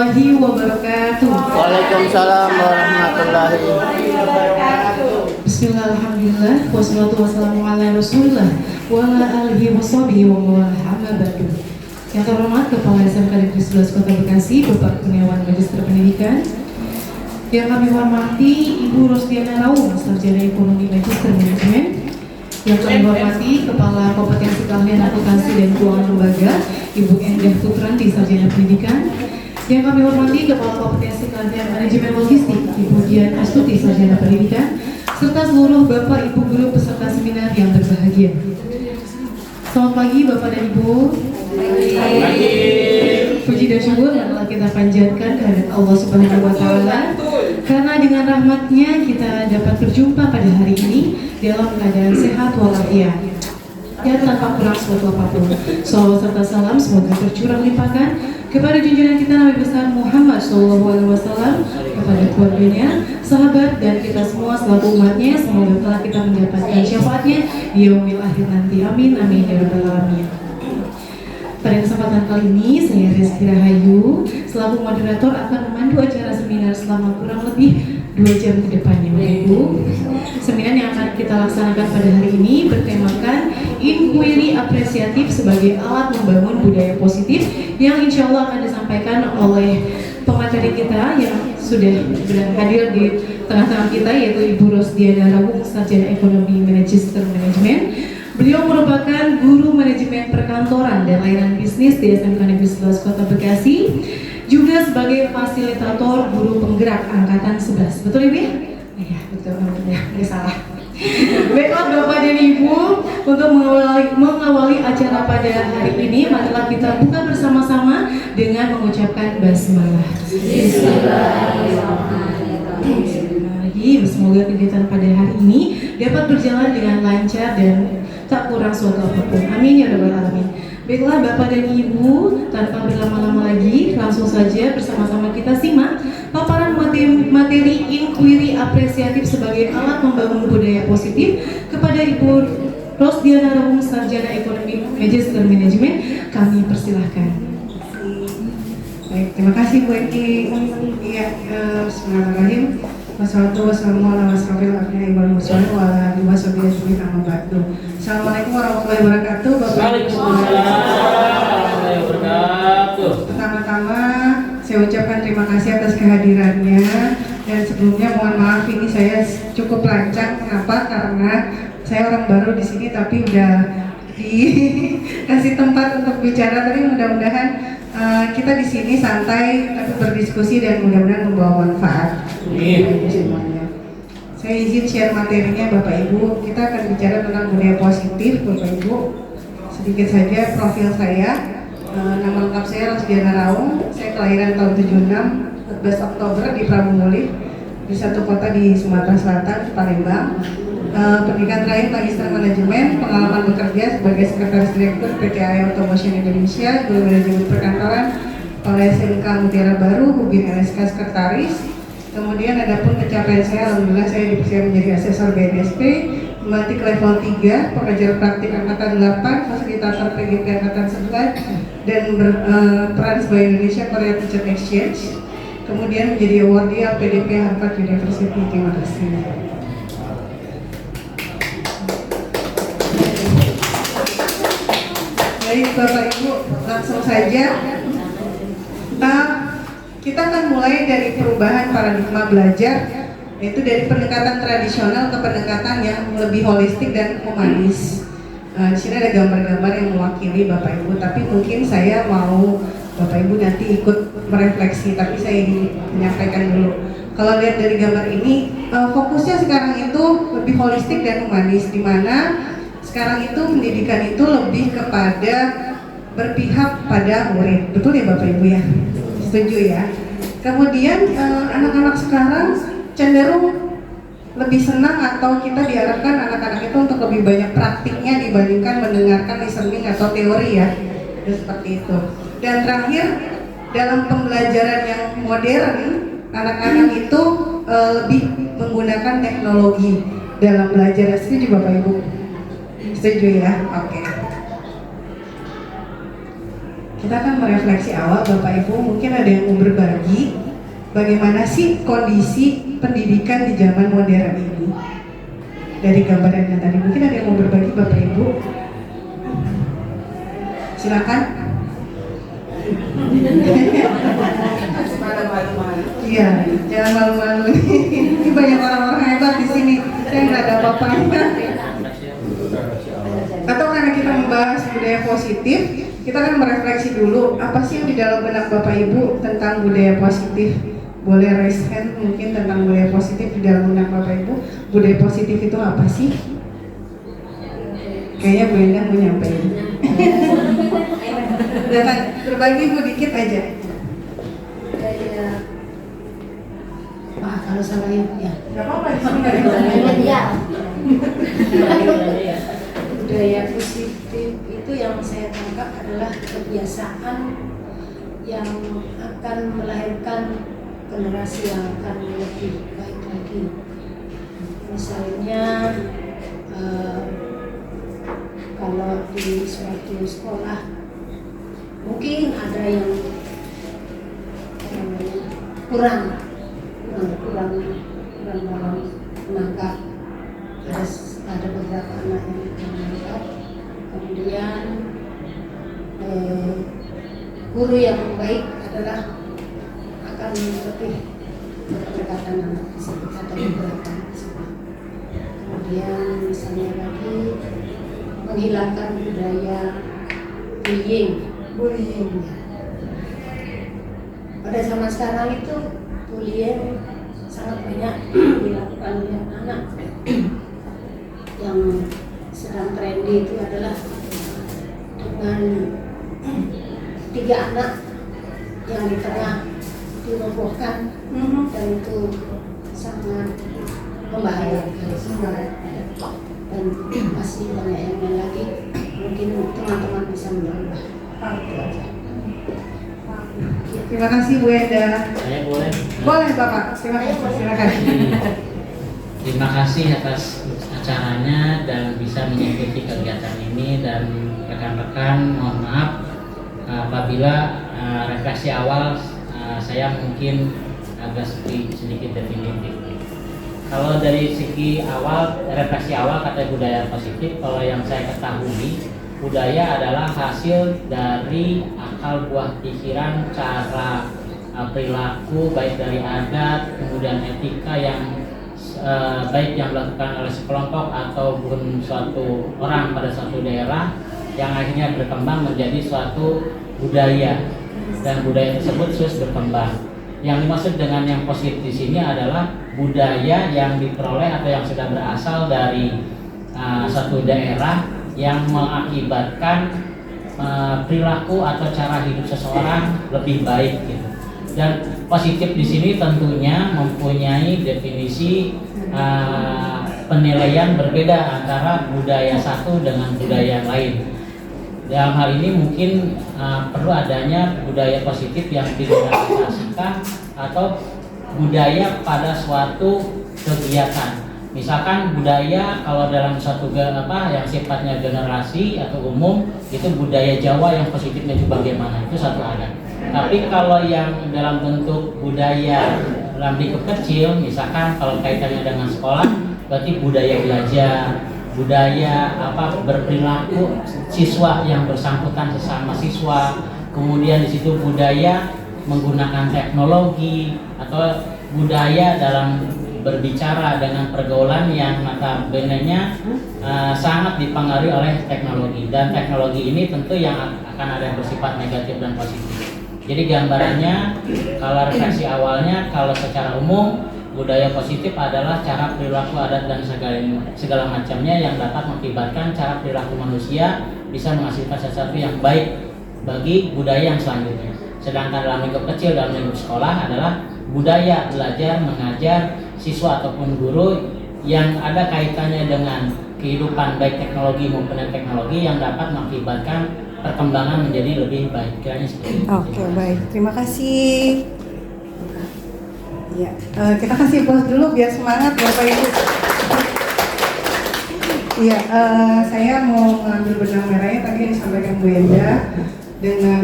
warahmatullahi wabarakatuh. Waalaikumsalam warahmatullahi wabarakatuh. Bismillah, alhamdulillah, wassalatu wassalamu ala rasulillah wa ala alihi wa sahbihi wa mawalah, amma ba'du. Yang terhormat Kepala SMK Negeri 11 Kota Bekasi, Bapak Kurniawan Magister Pendidikan. Yang kami hormati Ibu Rosdiana Raung, Sarjana Ekonomi Magister Manajemen. Yang kami hormati Kepala Kompetensi Keahlian Akuntansi dan Keuangan Lembaga, Ibu Endah Putranti, Sarjana Pendidikan. Yang kami hormati Kepala Kompetensi Keahlian Manajemen Logistik, Ibu Dian Astuti, Sarjana Pendidikan, serta seluruh Bapak Ibu guru peserta seminar yang berbahagia. Selamat pagi Bapak dan Ibu. Pagi. Puji dan syukur adalah kita panjatkan kehadirat Allah Subhanahu wa Ta'ala, karena dengan rahmatnya kita dapat berjumpa pada hari ini dalam keadaan sehat walafiat dan tanpa kurang suatu apapun. Salawat serta salam semoga tercurah limpahkan kepada junjungan kita Nabi besar Muhammad SAW, kepada keluarganya, sahabat, dan kita semua selaku umatnya. Semoga telah kita mendapatkan syafaatnya di yaumil akhir nanti. Amin amin ya rabbal alamin. Pada kesempatan kali ini, saya Rizky Rahayu selaku moderator akan memandu acara seminar selama kurang lebih 2 jam ke depannya, Ibu. Seminar yang akan kita laksanakan pada hari ini bertemakan inquiry apresiatif sebagai alat membangun budaya positif, yang insya Allah akan disampaikan oleh pemateri kita yang sudah hadir di tengah-tengah kita, yaitu Ibu Rosdiana Raung, Sarjana Ekonomi Magister Manajemen. Beliau merupakan guru manajemen perkantoran dan layanan bisnis di SMK Negeri 11 Kota Bekasi, juga sebagai fasilitator guru penggerak angkatan 11. Betul Ibu? Iya, betul. Nggak salah. Baiklah Bapak dan Ibu, untuk mengawali acara pada hari ini, marilah kita buka bersama-sama dengan mengucapkan basmalah. Bismillahirrahmanirrahim. Semoga kegiatan pada hari ini dapat berjalan dengan lancar dan tak kurang suatu apapun. Amin ya rabbal alamin. Baiklah Bapak dan Ibu, tanpa berlama-lama lagi, langsung saja bersama-sama kita simak paparan materi inquiry apresiatif sebagai alat membangun budaya positif kepada Ibu Rosdiana Raung, Sarjana Ekonomi Magister Manajemen. Kami persilahkan. Baik, terima kasih Bu Eki. Iya, bismillahirrahmanirrahim. Wassalamualaikum warahmatullahi wabarakatuh. Pertama-tama saya ucapkan terima kasih atas kehadirannya, dan sebelumnya mohon maaf ini saya cukup lancang. Kenapa? Karena saya orang baru di sini, tapi udah dikasih tempat untuk bicara. Tapi mudah-mudahan kita di sini santai tapi berdiskusi dan mudah-mudahan membawa manfaat. Semuanya. Saya izin share materinya Bapak Ibu. Kita akan bicara tentang budaya positif Bapak Ibu. Sedikit saja profil saya. Nama lengkap saya Rosdiana Raung. Saya kelahiran tahun 76, 14 Oktober di Prabu Mulih, di satu kota di Sumatera Selatan, Palembang. Pendidikan terakhir Magister Manajemen, pengalaman bekerja sebagai Sekretaris Direktur PT AI Automation Indonesia, guru manajemen perkantoran oleh SMK Mutiara Baru, Hubin LSK Sekretaris. Kemudian ada pun pencapaian saya, alhamdulillah saya dipercaya menjadi asesor BNSP, memetik level 3, pengajar praktik angkatan 8, fasilitator PGP angkatan 11, dan berperan sebagai Indonesia Korea Teacher Exchange. Kemudian menjadi awardee LPDP Harvard University. Terima kasih. Baik Bapak Ibu, langsung saja kita akan mulai dari perubahan paradigma belajar, yaitu dari pendekatan tradisional ke pendekatan yang lebih holistik dan humanis. Di sini ada gambar-gambar yang mewakili Bapak Ibu, tapi mungkin saya mau Bapak Ibu nanti ikut merefleksi, tapi saya ingin menyampaikan dulu. Kalau lihat dari gambar ini, fokusnya sekarang itu lebih holistik dan humanis, di mana sekarang itu pendidikan itu lebih kepada berpihak pada murid. Betul ya Bapak Ibu ya? Setuju ya? Kemudian anak-anak sekarang cenderung lebih senang, atau kita diharapkan anak-anak itu untuk lebih banyak praktiknya dibandingkan mendengarkan listening atau teori ya. Seperti itu. Dan terakhir, dalam pembelajaran yang modern, anak-anak itu lebih menggunakan teknologi dalam belajar. Setuju Bapak Ibu? Setuju ya? Oke. kita akan merefleksi awal. Bapak Ibu mungkin ada yang mau berbagi bagaimana sih kondisi pendidikan di zaman modern ini. Dari gambaran yang tadi mungkin ada yang mau berbagi Bapak Ibu. Silakan. Iya, jangan malu-malu. Ini banyak orang-orang hebat di sini. Saya nggak ada apa-apanya. Atau karena kita membahas budaya positif, kita akan merefleksi dulu apa sih yang di dalam benak Bapak Ibu tentang budaya positif. Boleh raise hand mungkin tentang budaya positif di dalam benak Bapak Ibu. Budaya positif itu apa sih? Kayaknya Bu Endah mau nyampein. Jangan berbagi Bu dikit aja. Kalau salah ya. Gak apa-apa, di sini nggak ada yang Ya. Budaya positif itu yang saya tangkap adalah kebiasaan yang akan melahirkan generasi yang akan lebih baik lagi. Misalnya kalau di suatu sekolah mungkin ada yang kurang dalam menangkap. Ada beberapa anak yang menangkap. Kemudian guru yang baik adalah akan lebih berdekatan anak tersebut atau beberapa tersebut. Kemudian misalnya lagi menghilangkan budaya bullying. Pada zaman sekarang itu bullying sangat banyak dilakukan oleh anak. Yang sedang trendy itu adalah dengan 3 anak yang di tengah dirobohkan, dan itu sangat membahayakan. Dan masih banyak yang lain lagi, mungkin teman-teman bisa menambah. Terima kasih Bu Endah. Saya boleh? Boleh Bapak, terima kasih. Silakan. Terima kasih atas acaranya dan bisa mengikuti kegiatan ini, dan rekan-rekan mohon maaf apabila refleksi awal saya mungkin agak sedikit definitif. Kalau dari segi awal, refleksi awal kata budaya positif, kalau yang saya ketahui, budaya adalah hasil dari akal buah pikiran, cara perilaku, baik dari adat, kemudian etika yang baik yang dilakukan oleh sekelompok ataupun suatu orang pada suatu daerah, yang akhirnya berkembang menjadi suatu budaya, dan budaya tersebut terus berkembang. Yang dimaksud dengan yang positif di sini adalah budaya yang diperoleh atau yang sudah berasal dari suatu daerah yang mengakibatkan perilaku atau cara hidup seseorang lebih baik gitu. Dan positif di sini tentunya mempunyai definisi penilaian berbeda antara budaya satu dengan budaya yang lain. Dalam hal ini mungkin perlu adanya budaya positif yang direalisasikan atau budaya pada suatu kegiatan. Misalkan budaya kalau dalam suatu yang sifatnya generasi atau umum, itu budaya Jawa yang positifnya itu bagaimana, itu satu adat. Tapi kalau yang dalam bentuk budaya dalam lingkup kecil, misalkan kalau kaitannya dengan sekolah, berarti budaya belajar, budaya berperilaku siswa yang bersangkutan sesama siswa, kemudian di situ budaya menggunakan teknologi, atau budaya dalam berbicara dengan pergaulan yang notabene-nya sangat dipengaruhi oleh teknologi, dan teknologi ini tentu yang akan ada bersifat negatif dan positif. Jadi gambarannya, kalau refleksi awalnya, kalau secara umum budaya positif adalah cara perilaku adat dan segala macamnya yang dapat mengakibatkan cara perilaku manusia bisa menghasilkan sesuatu yang baik bagi budaya yang selanjutnya. Sedangkan dalam lingkup kecil, dalam lingkup sekolah adalah budaya belajar mengajar siswa ataupun guru yang ada kaitannya dengan kehidupan baik teknologi maupun teknologi yang dapat mengakibatkan perkembangan menjadi lebih baik. Kiranya seperti itu. Oke, baik. Terima kasih. Ya, kita kasih pause dulu biar semangat Bapak Ibu. Iya, saya mau mengambil benang merahnya tadi yang disampaikan Bu Endah. dengan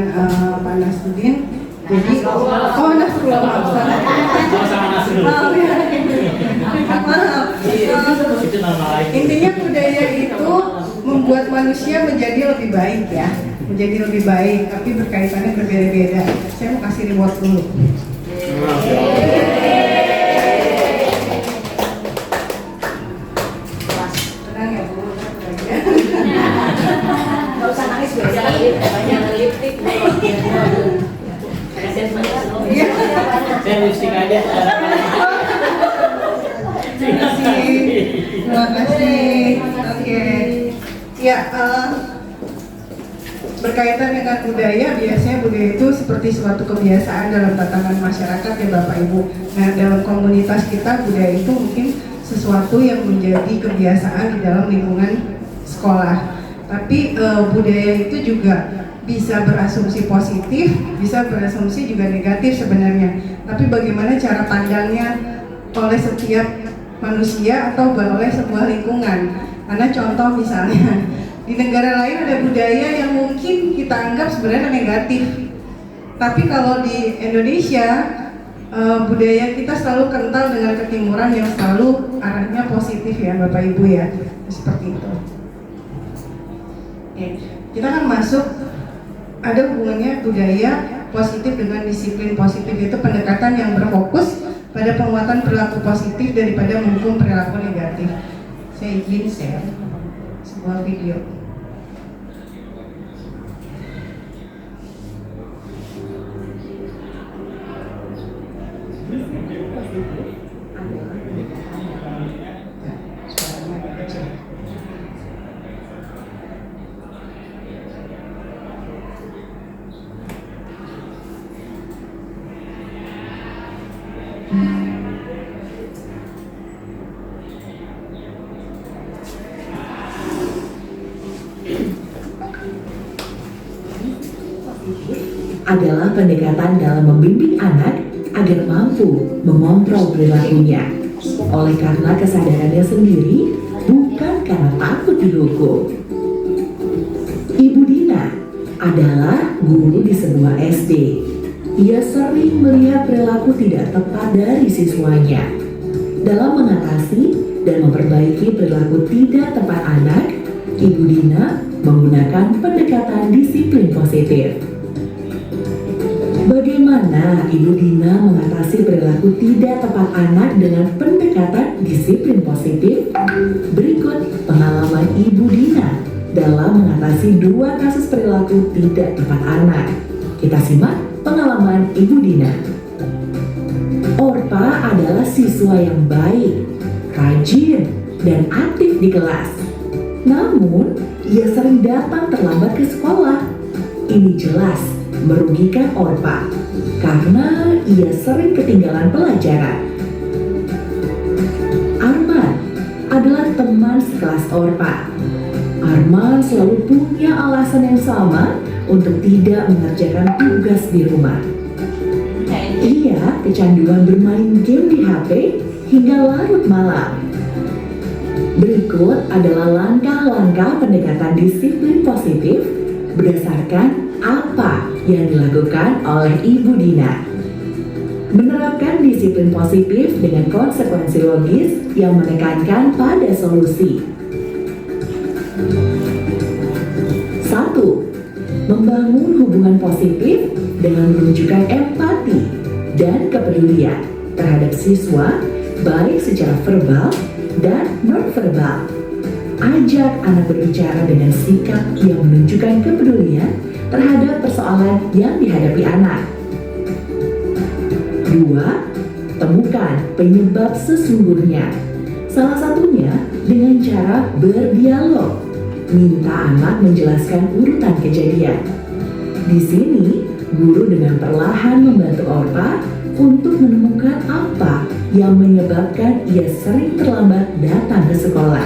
Pak Nasruddin. Jadi, Nasrullah, maaf. Sama-sama Nasrul. Maaf ya. Maaf. Itu nama lain. Intinya budaya itu membuat manusia menjadi lebih baik ya, menjadi lebih baik, tapi berkaitannya berbeda-beda. Saya mau kasih reward dulu. Tenang ya Bu. Nggak usah nangis, banyak lipstick. Saya lipstick aja. Terima kasih. Oke. Ya, berkaitan dengan budaya, biasanya budaya itu seperti suatu kebiasaan dalam tatanan masyarakat ya Bapak Ibu. Nah, dalam komunitas kita budaya itu mungkin sesuatu yang menjadi kebiasaan di dalam lingkungan sekolah. Tapi budaya itu juga bisa berasumsi positif, bisa berasumsi juga negatif sebenarnya. Tapi bagaimana cara pandangnya oleh setiap manusia atau oleh sebuah lingkungan. Karena contoh misalnya di negara lain ada budaya yang mungkin kita anggap sebenarnya negatif. Tapi kalau di Indonesia budaya kita selalu kental dengan ketimuran yang selalu arahnya positif ya Bapak Ibu ya. Seperti itu. Oke, kita akan masuk, ada hubungannya budaya positif dengan disiplin positif, itu pendekatan yang berfokus pada penguatan perilaku positif daripada menghukum perilaku negatif. Saya izin share sebuah video. Adalah pendekatan dalam membimbing anak agar mampu mengontrol perilakunya oleh karena kesadarannya sendiri, bukan karena takut dihukum. Ibu Dina adalah guru di sebuah SD. Ia sering melihat perilaku tidak tepat dari siswanya. Dalam mengatasi dan memperbaiki perilaku tidak tepat anak, Ibu Dina menggunakan pendekatan disiplin positif. Bagaimana Ibu Dina mengatasi perilaku tidak tepat anak dengan pendekatan disiplin positif? Berikut pengalaman Ibu Dina dalam mengatasi 2 kasus perilaku tidak tepat anak. Kita simak pengalaman Ibu Dina. Orpa adalah siswa yang baik, rajin, dan aktif di kelas. Namun, ia sering datang terlambat ke sekolah. Ini jelas merugikan Orpa karena ia sering ketinggalan pelajaran. Arman adalah teman sekelas Orpa. Arman selalu punya alasan yang sama untuk tidak mengerjakan tugas di rumah. Ia kecanduan bermain game di HP hingga larut malam. Berikut adalah langkah-langkah pendekatan disiplin positif berdasarkan apa yang dilakukan oleh Ibu Dina. Menerapkan disiplin positif dengan konsekuensi logis yang menekankan pada solusi. 1. Membangun hubungan positif dengan menunjukkan empati dan kepedulian terhadap siswa, baik secara verbal dan non-verbal. Ajak anak berbicara dengan sikap yang menunjukkan kepedulian terhadap persoalan yang dihadapi anak. 2. Temukan penyebab sesungguhnya. Salah satunya dengan cara berdialog. Minta anak menjelaskan urutan kejadian. Di sini, guru dengan perlahan membantu Orpa untuk menemukan apa yang menyebabkan ia sering terlambat datang ke sekolah.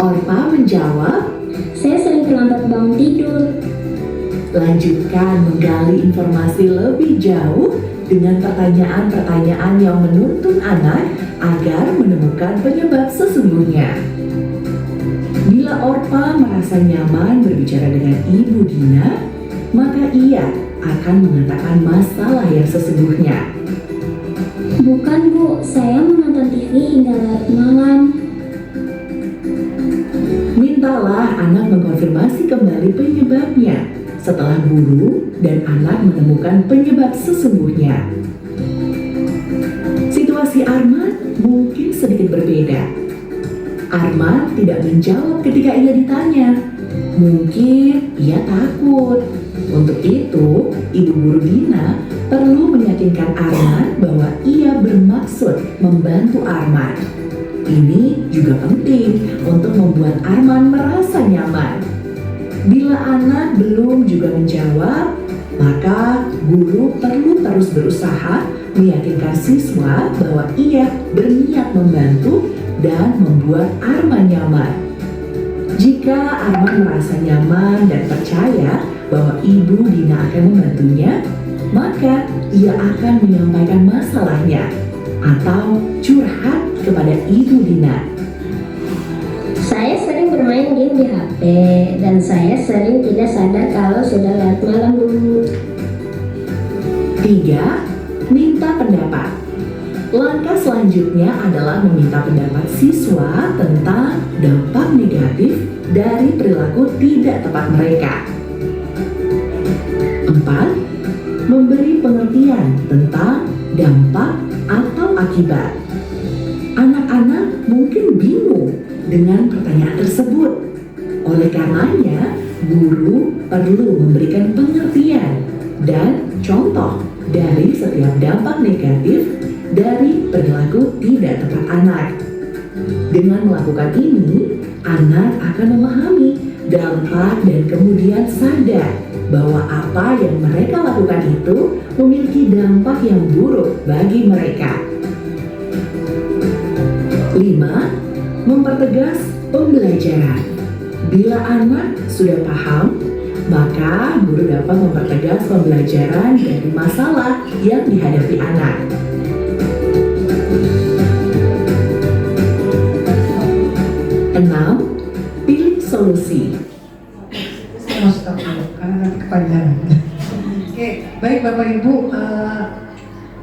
Orpa menjawab, "Saya sering terlambat bangun tidur." Lanjutkan menggali informasi lebih jauh dengan pertanyaan-pertanyaan yang menuntun anak agar menemukan penyebab sesungguhnya. Bila Orpa merasa nyaman berbicara dengan Ibu Dina, maka ia akan mengatakan masalah yang sesungguhnya. Bukan Bu, saya menonton TV hingga larut malam. Mintalah anak mengkonfirmasi kembali penyebabnya setelah guru dan anak menemukan penyebab sesungguhnya. Situasi Arman mungkin sedikit berbeda. Arman tidak menjawab ketika ia ditanya. Mungkin ia takut. Untuk itu, Ibu Guru Dina perlu meyakinkan Arman bahwa ia bermaksud membantu Arman. Ini juga penting untuk membuat Arman merasa nyaman. Bila anak belum juga menjawab, maka guru perlu terus berusaha meyakinkan siswa bahwa ia berniat membantu dan membuat Arman nyaman. Jika Arman merasa nyaman dan percaya bahwa Ibu Dina akan membantunya, maka ia akan menyampaikan masalahnya atau curhat kepada Ibu Dina. Saya sering bermain game di HP dan saya sering tidak sadar kalau sudah larut malam Bu. 3. Minta pendapat. Langkah selanjutnya adalah meminta pendapat siswa tentang dampak negatif dari perilaku tidak tepat mereka. 4. Memberi pengertian tentang dampak atau akibat. Anak-anak mungkin bingung dengan pertanyaan tersebut. Oleh karenanya, guru perlu memberikan pengertian dan contoh dari setiap dampak negatif dari perilaku tidak tepat anak. Dengan melakukan ini, anak akan memahami dampak dan kemudian sadar bahwa apa yang mereka lakukan itu memiliki dampak yang buruk bagi mereka. 5. Mempertegas pembelajaran. Bila anak sudah paham, maka guru dapat mempertegas pembelajaran dari masalah yang dihadapi anak. 6. Pilih solusi. Masuk dulu, karena nanti kepanjangan. Oke, baik Bapak Ibu.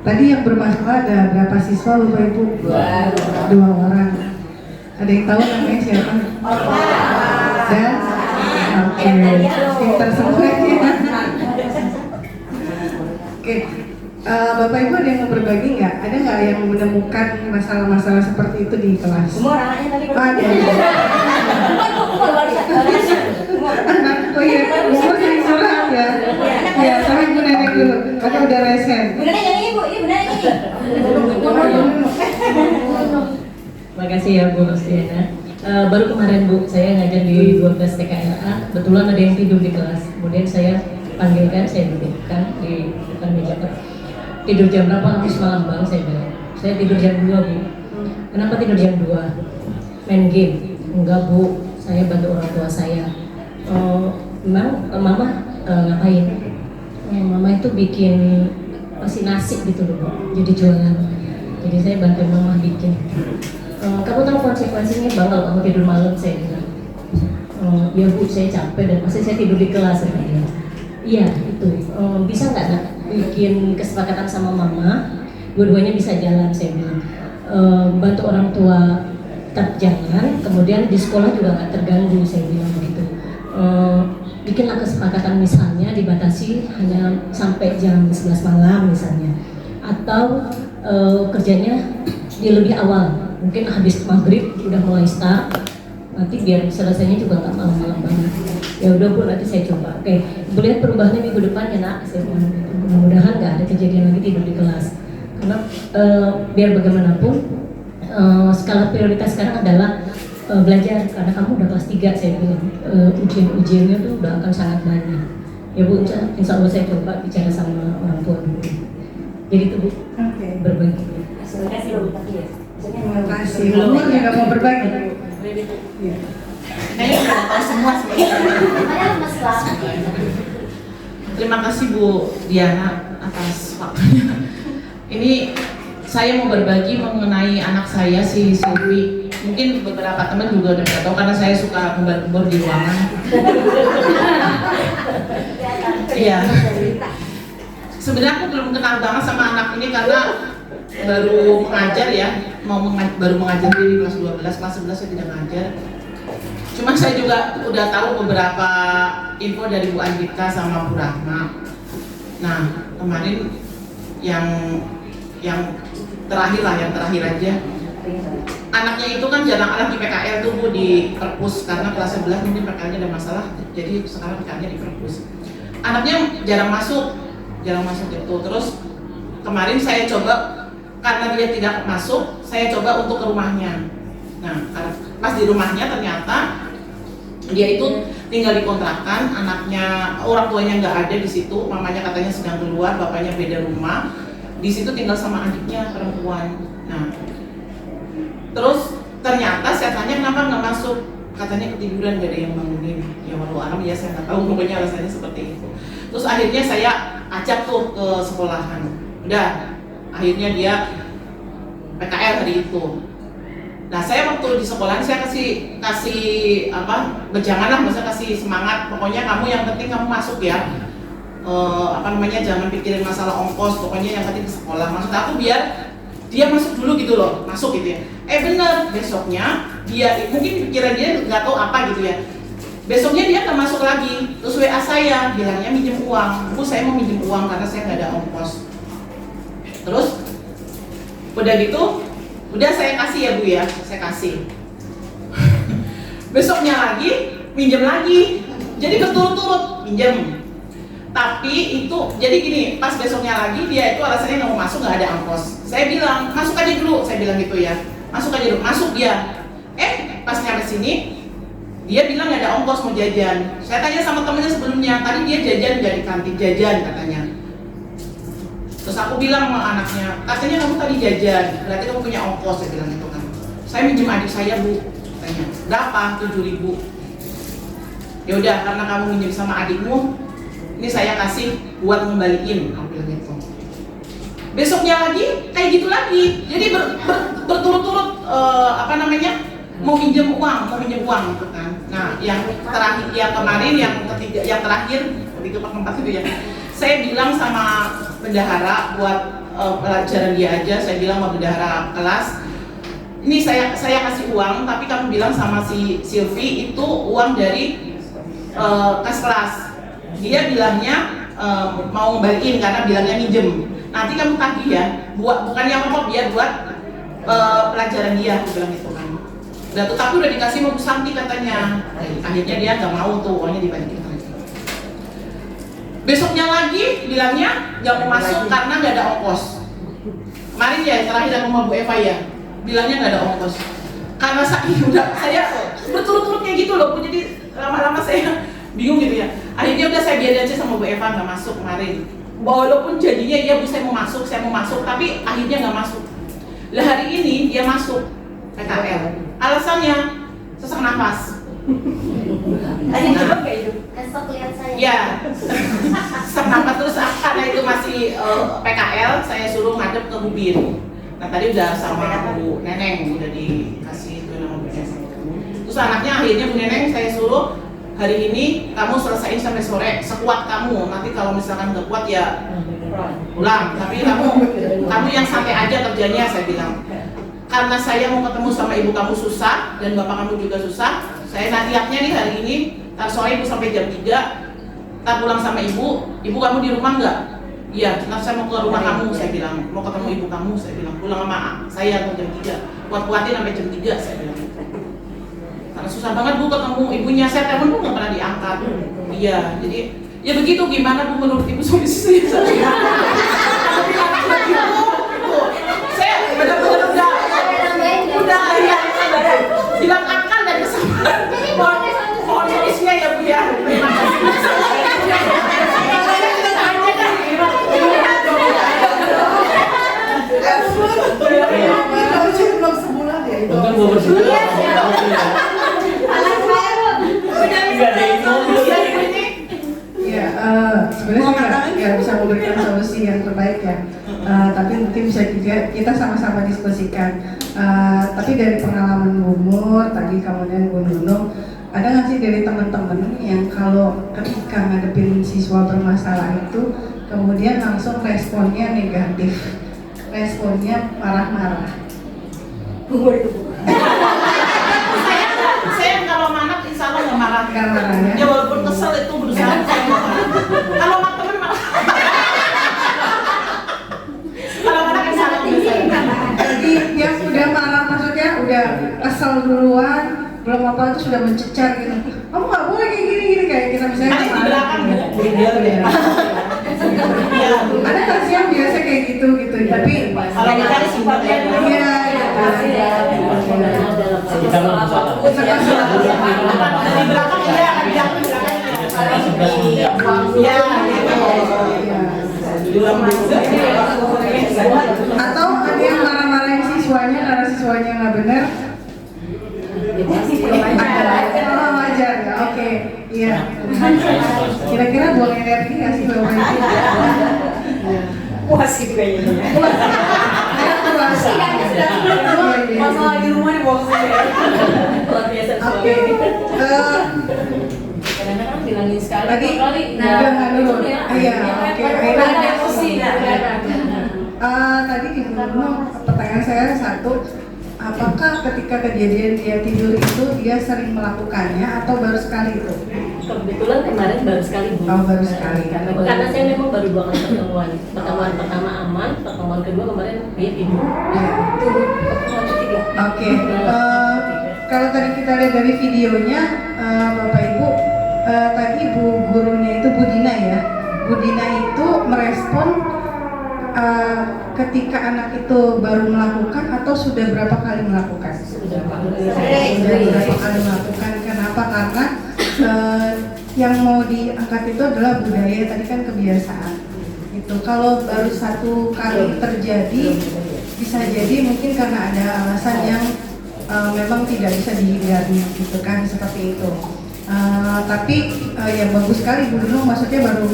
Tadi yang bermasalah ada berapa siswa Bapak Ibu? 2 orang. Ada yang tahu namanya siapa? Dan oke, pintar semua ya. Oke, Bapak Ibu ada yang mau berbagi nggak? Ada nggak yang menemukan masalah-masalah seperti itu di kelas? Semua orangnya tadi Ada. Oh iya, umur sering curhat ya. Ya, sama Ibu Nenek dulu. Oke, udah resen. Bener yang ini Bu, ini bener yang ini. Makasih ya Bu Rostiana. Baru kemarin Bu, saya ngajar di 12 TKLA. Kebetulan ada yang tidur di kelas. Kemudian saya panggilkan, saya dudukkan di depan meja. Tidur jam berapa? Kamu semalam Bang? Saya bilang. Saya tidur jam 2 Bu. Kenapa tidur jam 2? Main game? Enggak Bu, saya bantu orang tua saya. Memang Mama ngapain? Mama itu bikin masih nasi gitu loh Bu. Jadi jualan. Jadi saya bantu Mama bikin. Kamu tahu konsekuensinya Bang kalau kamu tidur malam? Saya bilang. Ya Bu, saya capek dan masih saya tidur di kelas. Saya bilang. Iya itu. Bisa nggak Nak bikin kesepakatan sama Mama? Dua-duanya bisa jalan, saya bilang. Bantu orang tua tetap jalan, kemudian di sekolah juga nggak terganggu, saya bilang begitu. Bikinlah kesepakatan misalnya dibatasi hanya sampai jam 11 malam misalnya, atau kerjanya di lebih awal, mungkin habis maghrib udah mulai start, nanti biar selesainya juga nggak malam-malam banget. Ya udah Bu, nanti saya coba. Oke, Bu lihat perubahannya minggu depan ya Nak, saya bilang gitu. Mudah-mudahan nggak ada kejadian lagi tidur di kelas, karena biar bagaimanapun skala prioritas sekarang adalah belajar, karena kamu udah kelas 3, saya bilang. Ujian-ujiannya tuh udah akan sangat banyak. Ya Bu, insya Allah saya coba bicara sama orang tua dulu. Jadi itu Bu, berbagi. Terima kasih Bu Tati ya. Terima kasih. Umur juga mau berbagi. Iya. Kayaknya udah tahu semua sebenarnya. Mas selamat ya. Terima kasih Bu Diana atas waktunya. Ini saya mau berbagi mengenai anak saya si Silvi. Mungkin beberapa teman juga udah tahu karena saya suka kembar-kembar di ruangan. Iya. Sebenarnya aku belum kenal banget sama anak ini karena baru mengajar ya, baru mengajar di kelas 12, kelas 11 saya tidak mengajar. Cuma saya juga udah tahu beberapa info dari Bu Andika sama Bu Rahma. Nah, kemarin yang terakhir lah, yang terakhir aja. Anaknya itu kan jarang anak di PKL tuh Bu, di perpus karena kelas 11 mungkin PKL-nya ada masalah, jadi sekarang PKL-nya di perpus. Anaknya jarang masuk gitu. Terus kemarin saya coba, karena dia tidak masuk, saya coba untuk ke rumahnya. Nah, pas di rumahnya ternyata dia itu tinggal di kontrakan, anaknya, orang tuanya nggak ada di situ, mamanya katanya sedang keluar, bapaknya beda rumah. Di situ tinggal sama adiknya perempuan. Nah, terus ternyata saya tanya kenapa nggak masuk, katanya ketiduran, gak ada yang bangunin. Ya walau alam ya saya nggak tahu, pokoknya alasannya seperti itu. Terus akhirnya saya ajak tuh ke sekolahan. Udah, akhirnya dia PKL hari itu. Nah, saya waktu di sekolahan saya kasih bejangan lah, maksudnya kasih semangat. Pokoknya kamu yang penting kamu masuk ya. Jangan pikirin masalah ongkos, pokoknya yang penting ke sekolah. Maksud aku biar dia masuk dulu gitu loh, masuk gitu ya. Bener, besoknya dia mungkin pikiran dia nggak tahu apa gitu ya. Besoknya dia nggak masuk lagi, terus WA saya bilangnya minjem uang. Bu, saya mau minjem uang karena saya nggak ada ongkos. Terus udah gitu, udah saya kasih ya Bu ya, saya kasih. Besoknya lagi minjem lagi, jadi berturut-turut minjem. Tapi itu jadi gini, pas besoknya lagi dia itu alasannya nggak mau masuk, nggak ada ongkos. Saya bilang masuk aja dulu, saya bilang gitu ya, masuk aja dulu, masuk dia. Pas nyampe sini dia bilang nggak ada ongkos, mau jajan. Saya tanya sama temennya sebelumnya, tadi dia jajan nggak di kantin, jajan katanya. Terus aku bilang sama anaknya, katanya kamu tadi jajan, berarti kamu punya ongkos, saya bilang gitu kan. Saya minjem adik saya Bu, tanya berapa? 7.000. Ya udah, karena kamu minjem sama adikmu, ini saya kasih buat ngembaliin, aku bilang gitu. Besoknya lagi kayak gitu lagi, jadi berturut-turut mau minjem uang gitu kan. Nah, yang terakhir, yang kemarin, yang ketiga, yang terakhir, ketiga keempat itu ya. Saya bilang sama bendahara buat pelajaran dia aja, saya bilang sama bendahara kelas, ini saya kasih uang, tapi kamu bilang sama si Silvi itu uang dari kas kelas. Dia bilangnya mau ngembaliin karena bilangnya minjem. Nanti kamu tagih ya, bukannya apa-apa, biar buat pelajaran dia, aku bilang gitu kan. Udah tuh, tapi udah dikasih sama Bu Santi katanya. Akhirnya dia nggak mau tuh uangnya dibalikin lagi. Besoknya lagi bilangnya nggak mau masuk karena nggak ada ongkos. Kemarin ya terakhir aku sama Bu Eva ya, bilangnya nggak ada ongkos. Karena saya berturut-turut kayak gitu loh, jadi lama-lama saya bingung gitu ya. Akhirnya udah saya biarin aja sama Bu Eva nggak masuk kemarin. Walaupun jadinya ya Bu saya mau masuk, tapi akhirnya nggak masuk. Lah hari ini dia masuk PKL. Alasannya sesak nafas. Besok lihat saya. Ya, sesak nafas terus karena itu masih PKL, saya suruh ngadep ke bibir. Nah tadi udah sama Bu Neneng, udah dikasih itu nama Bu Neneng. Terus anaknya akhirnya Bu Neneng saya suruh hari ini kamu selesaiin sampai sore sekuat kamu. Nanti kalau misalkan nggak kuat ya pulang. Tapi kamu yang santai aja kerjanya, saya bilang. Karena saya mau ketemu sama ibu kamu susah dan bapak kamu juga susah, saya niatnya nih hari ini, ntar sore ibu sampai jam 3, ntar pulang sama ibu kamu di rumah nggak? Iya, ntar saya mau ke rumah kamu, saya bilang, mau ketemu ibu kamu, saya bilang, pulang sama saya jam 3, kuat-kuatin sampai jam 3, saya bilang. Karena susah banget Bu ketemu ibunya, saya telepon Bu nggak pernah diangkat. Iya, jadi ya begitu, gimana Bu menurut ibu solusi saya? Saya benar-benar udah ya bilang akal dan kesabaran. Mohon jenisnya ya Bu ya. Terima kasih. Belum sebulan ya itu. Mungkin mau bersebulan. Ya, sebenarnya nggak bisa memberikan solusi yang terbaik ya. Tapi mungkin bisa juga kita sama-sama diskusikan. Tapi dari pengalaman Bu Mur, tadi kemudian Bu Nunung, ada nggak sih dari teman-teman yang kalau ketika ngadepin siswa bermasalah itu kemudian langsung responnya negatif, responnya marah-marah? Saya kalau sama anak insya Allah nggak marah. Nggak marah ya? Ya walaupun kesel itu berusaha saya nggak marah. Kalau sama temen marah. Kalau anak insya Allah bisa. Jadi yang udah marah maksudnya udah kesel duluan, belum apa itu sudah mencecar gitu. Kamu nggak boleh kayak gini kayak kita misalnya. Ada di belakang ya. Ada nggak sih yang biasa kayak gitu tapi Kalau kita ada sifatnya iya Kita mau masalah. dari belakang ya akan jatuh Iya. Atau ada yang marah-marahin siswanya karena siswanya nggak benar. Oh, wajar ya, oke, iya. Kira-kira buang energi nggak sih Bapak Ibu? Puas gitu kayaknya. Puas. Masalah di rumah dibawa sendiri. Luar biasa. Oke. Kadang-kadang bilangin sekali, Tadi dua kali. udah dulu. Iya, oke. Ada emosi. Tadi di Gunung pertanyaan saya satu, apakah ketika kejadian dia tidur itu dia sering melakukannya atau baru sekali itu? Kebetulan kemarin baru sekali Bu. Oh, baru sekali. Karena saya memang baru 2 kali pertemuan. Pertemuan pertama aman, pertemuan kedua kemarin dia tidur. Ya. Pertemuan ketiga. Oke. Kalau tadi kita lihat dari videonya, Bapak Ibu, tadi Bu gurunya itu Bu Dina ya. Bu Dina itu merespon ketika anak itu baru melakukan atau sudah berapa kali melakukan? Sudah berapa kali melakukan. Kenapa? Karena yang mau diangkat itu adalah budaya, tadi kan kebiasaan. Itu kalau baru satu kali terjadi, bisa jadi mungkin karena ada alasan yang memang tidak bisa dihindari, gitu kan, seperti itu. Tapi yang bagus sekali Bu Nunung, maksudnya baru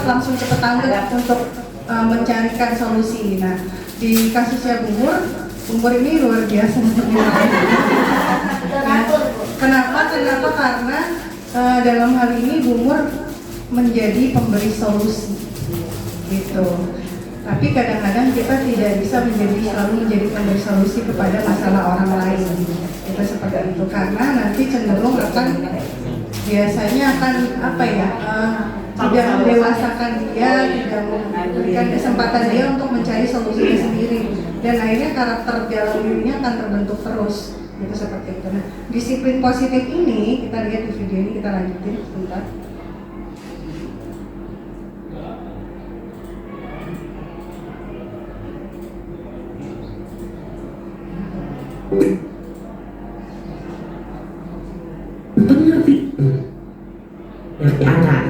langsung cepat tanggap untuk mencarikan solusi. Nah, di kasusnya Bu Mur ini luar biasa. Kenapa? Karena dalam hal ini Bu Mur menjadi pemberi solusi, gitu. Tapi kadang-kadang kita tidak bisa selalu menjadi pemberi solusi kepada masalah orang lain. Kita seperti itu karena nanti cenderung akan biasanya akan tidak mendewasakan dia, tidak memberikan kesempatan dia untuk mencari solusinya sendiri, dan akhirnya karakter dalam dirinya akan terbentuk terus. Itu seperti itu. Nah, disiplin positif ini kita lihat di video ini, kita lanjutin sebentar. Pengerti dari anak.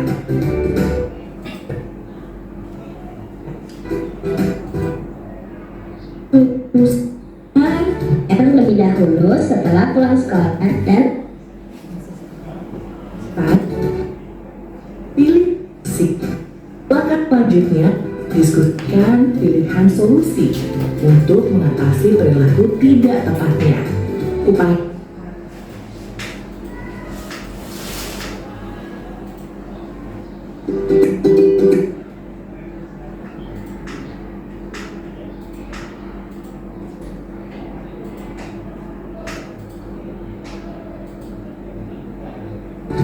Lebih dahulu setelah pulang sekolah dan Pilih sik. Langkah selanjutnya, diskusikan pilihan solusi untuk mengatasi perilaku tidak tepatnya. Upaya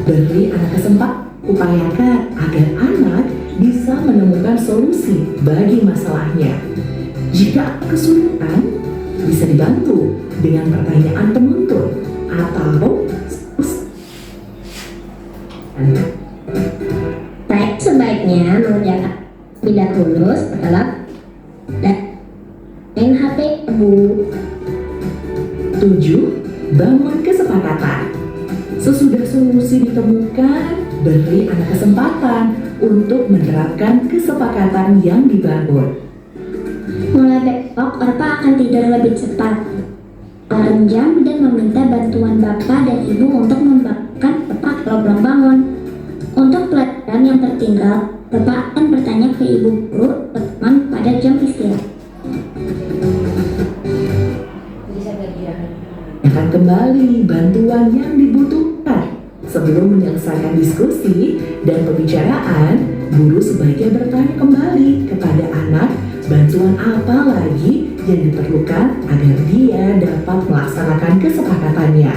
beri anak kesempatan, upayakan agar anak bisa menemukan solusi bagi masalahnya. Jika kesulitan, bisa dibantu dengan pertanyaan penuntut atau sebaiknya mengerjakan lebih dahulu setelah main HP Bu. 7. Bangun kesepakatan. Sesudah solusi ditemukan, beri anak kesempatan untuk menerapkan kesepakatan yang dibangun. Mulai besok, Orpa akan tidur lebih cepat. Alarm jam dan meminta bantuan Bapak dan Ibu untuk membangunkan Bapak kalau belum bangun. Untuk pelajaran yang tertinggal, Bapak akan bertanya ke Ibu Guru teman pada jam istirahat. kembali bantuan yang dibutuhkan. Sebelum menyelesaikan diskusi dan pembicaraan, guru sebaiknya bertanya kembali kepada anak bantuan apa lagi yang diperlukan agar dia dapat melaksanakan kesepakatannya.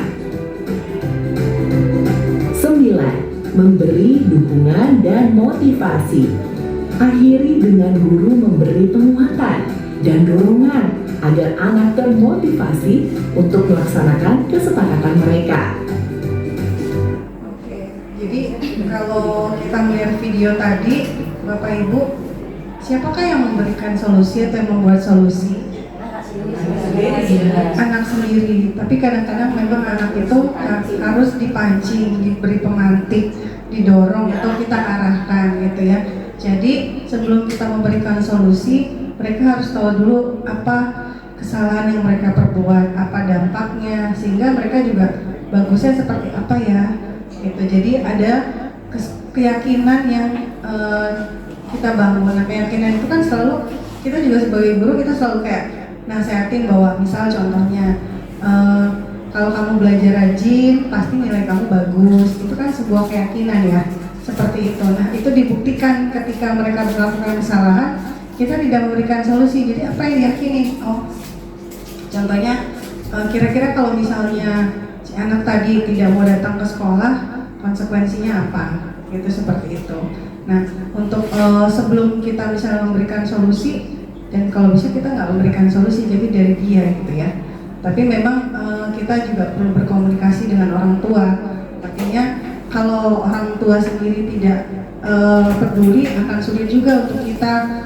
9. Memberi dukungan dan motivasi. Akhiri dengan guru memberi penguatan dan dorongan agar anak termotivasi untuk melaksanakan kesepakatan mereka. Oke, jadi kalau kita melihat video tadi, Bapak Ibu, siapakah yang memberikan solusi atau yang membuat solusi? Anak sendiri. Tapi kadang-kadang memang anak itu harus dipancing, diberi pemantik, didorong atau kita arahkan gitu ya. Jadi sebelum kita memberikan solusi, mereka harus tahu dulu apa kesalahan yang mereka perbuat, apa dampaknya, sehingga mereka juga bagusnya seperti apa ya gitu. Jadi ada keyakinan yang kita bangun. Nah, keyakinan itu kan selalu, kita juga sebagai guru kita selalu kayak nasehatin bahwa misal contohnya kalau kamu belajar rajin pasti nilai kamu bagus, itu kan sebuah keyakinan ya, seperti itu. Nah itu dibuktikan ketika mereka melakukan kesalahan, kita tidak memberikan solusi. Jadi apa yang diyakini? Oh, contohnya kira-kira kalau misalnya si anak tadi tidak mau datang ke sekolah, konsekuensinya apa? Gitu, seperti itu. Nah untuk sebelum kita misalnya memberikan solusi, dan kalau bisa kita nggak memberikan solusi, jadi dari dia gitu ya. Tapi memang kita juga perlu berkomunikasi dengan orang tua. Artinya kalau orang tua sendiri tidak peduli, akan sulit juga untuk kita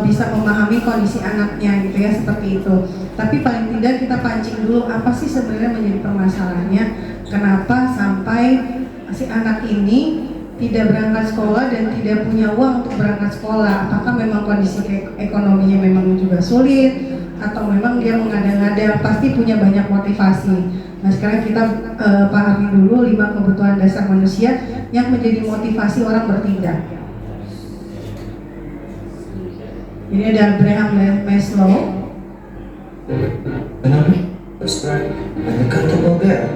bisa memahami kondisi anaknya gitu ya, seperti itu. Tapi paling tidak kita pancing dulu apa sih sebenarnya menjadi permasalahannya, kenapa sampai si anak ini tidak berangkat sekolah dan tidak punya uang untuk berangkat sekolah. Apakah memang kondisi ekonominya memang juga sulit, atau memang dia mengada-ngada, pasti punya banyak motivasi. Nah sekarang kita pahami dulu 5 kebutuhan dasar manusia yang menjadi motivasi orang bertindak. Ini ada Abraham Maslow. Subscribe dan tekan tombol bel.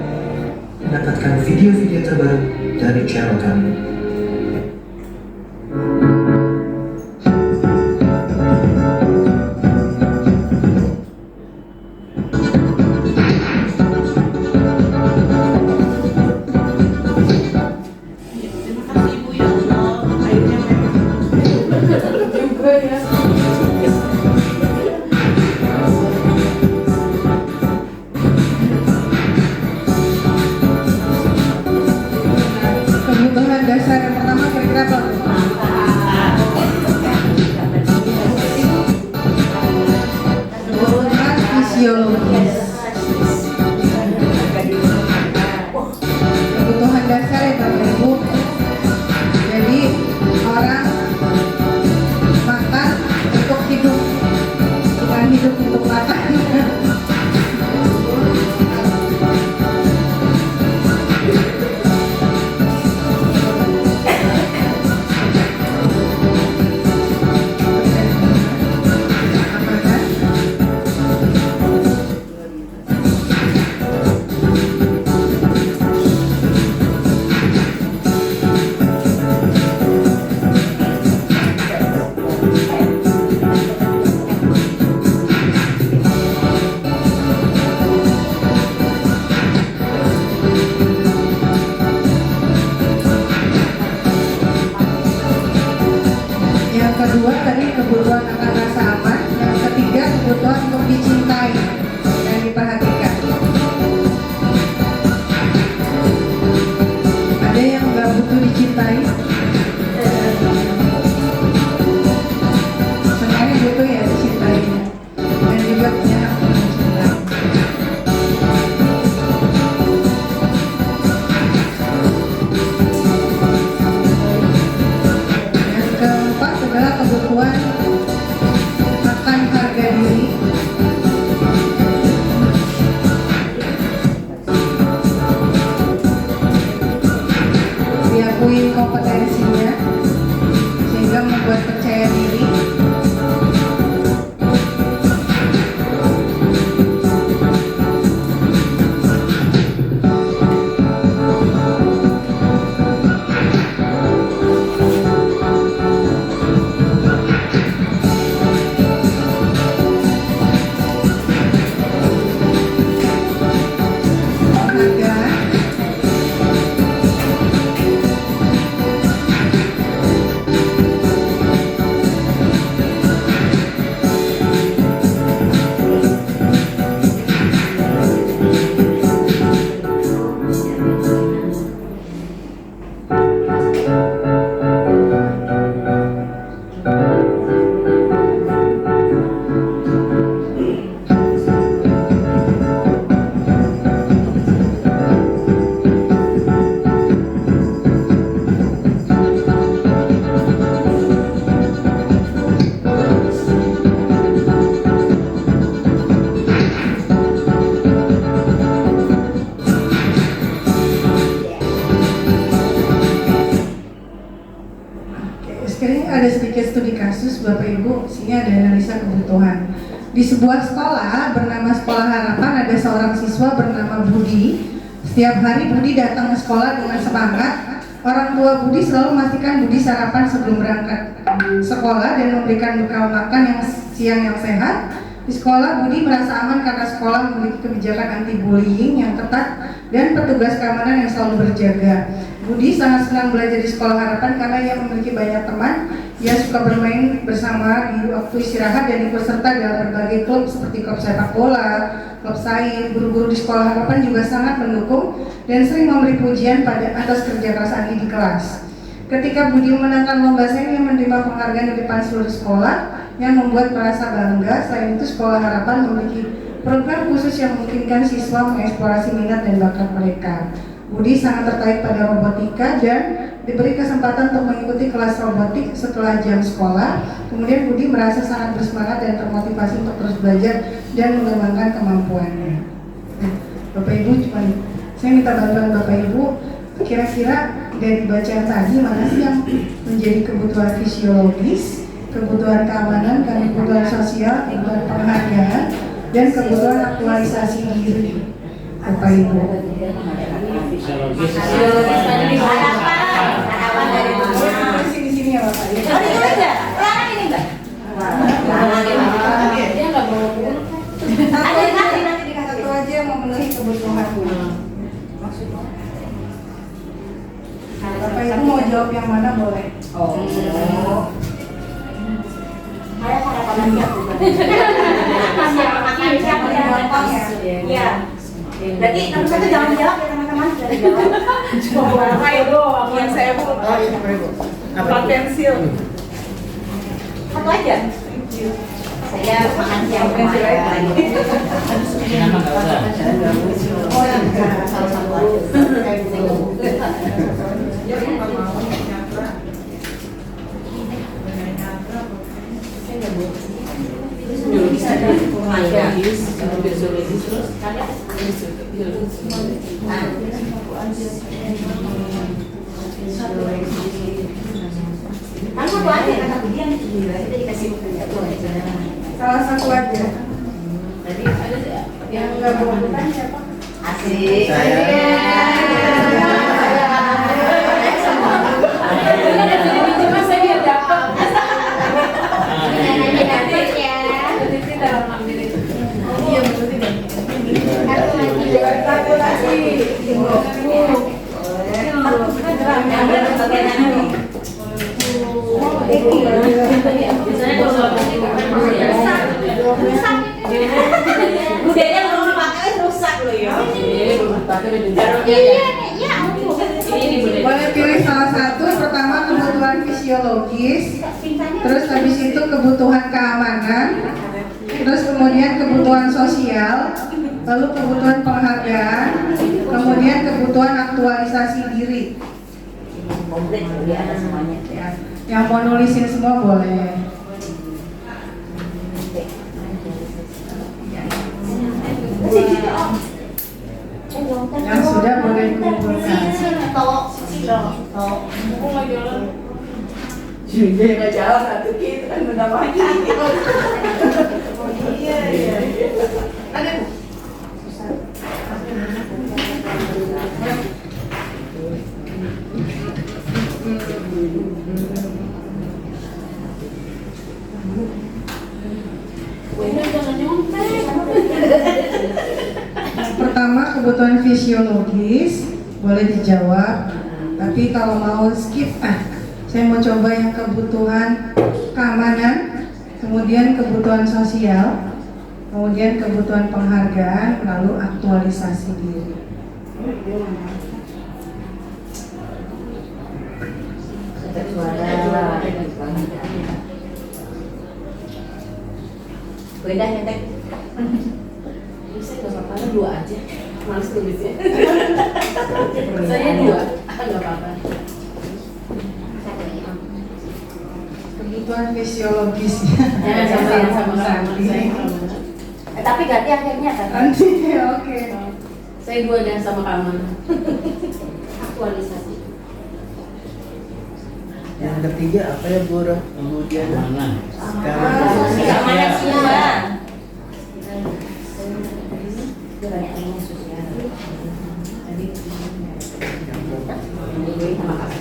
Mendapatkan video-video terbaru dari channel kami. Kebutuhan dasar yang pertama kira-kira apa? Kebutuhan fisiologis. Kebutuhan dasar ya Bapak Ibu. Jadi orang makan untuk hidup, bukan hidup untuk makan. Yang kedua tadi kebutuhan akan rasa aman. Yang ketiga kebutuhan untuk dicintai dan diperhatikan. Ada yang nggak butuh dicintai? Sebenarnya butuh ya dicintai dan juga punya hak untuk dicintai. Yang keempat adalah kebutuhan akan harga diri. Diakui kompetensinya sehingga membuat percaya diri. ada sedikit studi kasus Bapak Ibu, sini ada analisa kebutuhan. Di sebuah sekolah bernama Sekolah Harapan ada seorang siswa bernama Budi. Setiap hari Budi datang ke sekolah dengan semangat. Orang tua Budi selalu memastikan Budi sarapan sebelum berangkat sekolah dan memberikan bekal makan yang siang yang sehat. Di sekolah Budi merasa aman karena sekolah memiliki kebijakan anti bullying yang ketat dan petugas keamanan yang selalu berjaga. Budi sangat senang belajar di Sekolah Harapan karena ia memiliki banyak teman. Ia suka bermain bersama di waktu istirahat dan ikut serta dalam berbagai klub seperti klub sepak bola, klub sains. Guru-guru di Sekolah Harapan juga sangat mendukung dan sering memberi pujian pada atas kerja keras Andi di kelas. Ketika Budi memenangkan lomba sains, ia menerima penghargaan di depan seluruh sekolah yang membuat merasa bangga. Selain itu, Sekolah Harapan memiliki program khusus yang memungkinkan siswa mengeksplorasi minat dan bakat mereka. Budi sangat tertarik pada robotika dan diberi kesempatan untuk mengikuti kelas robotik setelah jam sekolah. Kemudian Budi merasa sangat bersemangat dan termotivasi untuk terus belajar dan mengembangkan kemampuannya. Nah, Bapak Ibu, saya minta bantuan Bapak Ibu, kira-kira dari bacaan tadi mana sih yang menjadi kebutuhan fisiologis, kebutuhan keamanan, kebutuhan sosial, kebutuhan penghargaan, dan kebutuhan aktualisasi diri, Bapak Ibu. Sini ya Bapak Ibu. Satu aja yang memenuhi kebutuhan. Bapak Ibu mau jawab yang mana boleh? Ada harapan siapa? Iya. Berarti teman-teman itu jangan jawab ya teman-teman. Coba apa itu? Yang saya Bu. Apa pensil? Satu aja. Saya makan siang pensil lagi. Nama nggak usah. Oh yang salah satu aja. Bisa dari biologis, terus kalian kan satu aja kata bagian itu kita dikasih Salah satu aja. tadi Yang nggak bukan siapa? asik budaya belum pakai rusak loh ya. Boleh pilih salah satu. Pertama kebutuhan fisiologis, terus habis itu kebutuhan keamanan, terus kemudian kebutuhan sosial, lalu kebutuhan penghargaan, kemudian kebutuhan aktualisasi diri. Komplit ya semuanya. Yang mau nulisin semua boleh. Yang sudah boleh dikumpulkan. Dia nggak jawab satu kita kan benda lagi. Iya. Ada Bu. Pertama kebutuhan fisiologis boleh dijawab, tapi kalau mau skip, saya mau coba yang kebutuhan keamanan, kemudian kebutuhan sosial, kemudian kebutuhan penghargaan, lalu aktualisasi diri. Beda nyetek. Saya nggak apa-apa, dua aja. Males tulisnya. Saya dua, nggak apa-apa. Kebutuhan fisiologis. Sama-sama. Tapi ganti akhirnya kan? Nanti, oke. Saya dua dan sama keamanan. Aktualisasi. Yang ketiga apa ya Bu Diana? Mana? Namanya sudah? Oke, terima kasih.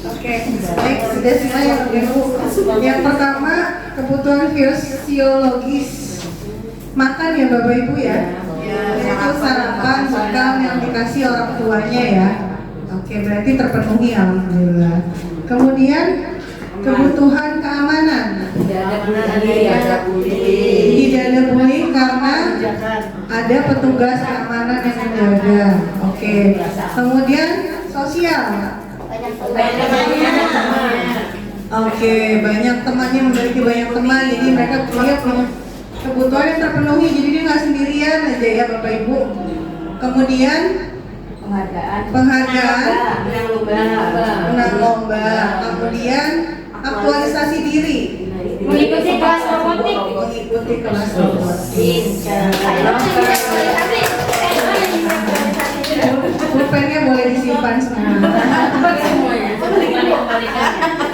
Oke, baik, sudah selesai ya Bapak Ibu. Yang pertama, kebutuhan fisiologis makan ya Bapak Ibu ya. Itu sarapan bekal yang dikasih orang tuanya ya. Oke, berarti terpenuhi alhamdulillah. Kemudian kebutuhan keamanan. Tidak ada bullying karena ada petugas keamanan yang menjaga. Oke. Kemudian sosial. Oke, banyak temannya, memiliki banyak teman, jadi mereka punya kebutuhan yang terpenuhi, jadi dia nggak sendirian aja ya Bapak Ibu. Kemudian penghargaan, menang lomba, kemudian aktualisasi diri, Mengikuti kelas robotik. mengikuti kelas robotik. Pulpennya boleh disimpan semua.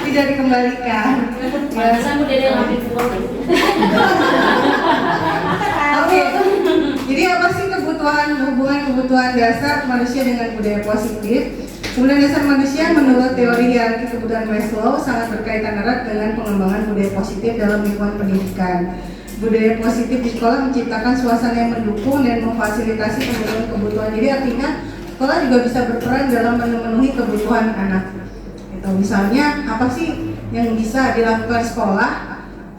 Tidak dikembalikan. Oke. Jadi apa sih hubungan kebutuhan dasar manusia dengan budaya positif? Kebutuhan dasar manusia menurut teori hierarki kebutuhan Maslow sangat berkaitan erat dengan pengembangan budaya positif dalam lingkungan pendidikan. Budaya positif di sekolah menciptakan suasana yang mendukung dan memfasilitasi pemenuhan kebutuhan. Jadi artinya sekolah juga bisa berperan dalam memenuhi kebutuhan anak. Itu misalnya apa sih yang bisa dilakukan sekolah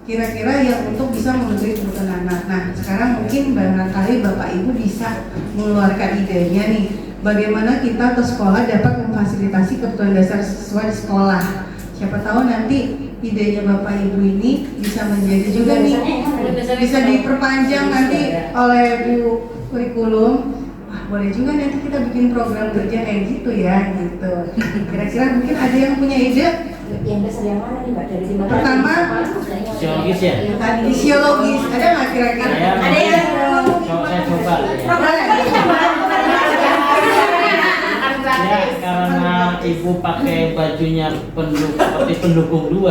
kira-kira yang untuk bisa memenuhi kebutuhan anak. Nah sekarang mungkin barangkali Bapak Ibu bisa mengeluarkan idenya nih. Bagaimana kita ke sekolah dapat memfasilitasi kebutuhan dasar siswa di sekolah. Siapa tahu nanti idenya Bapak Ibu ini bisa menjadi juga nih, bisa diperpanjang nanti oleh Bu kurikulum. Wah, boleh juga nanti kita bikin program kerja kayak gitu ya, gitu. Kira-kira mungkin ada yang punya ide? Yang dasar yang mana nih Mbak? Dari Pertama, Fisiologis ya? fisiologis. Ada nggak kira-kira? Ada yang saya coba ya, karena ibu pakai bajunya seperti pendukung 2.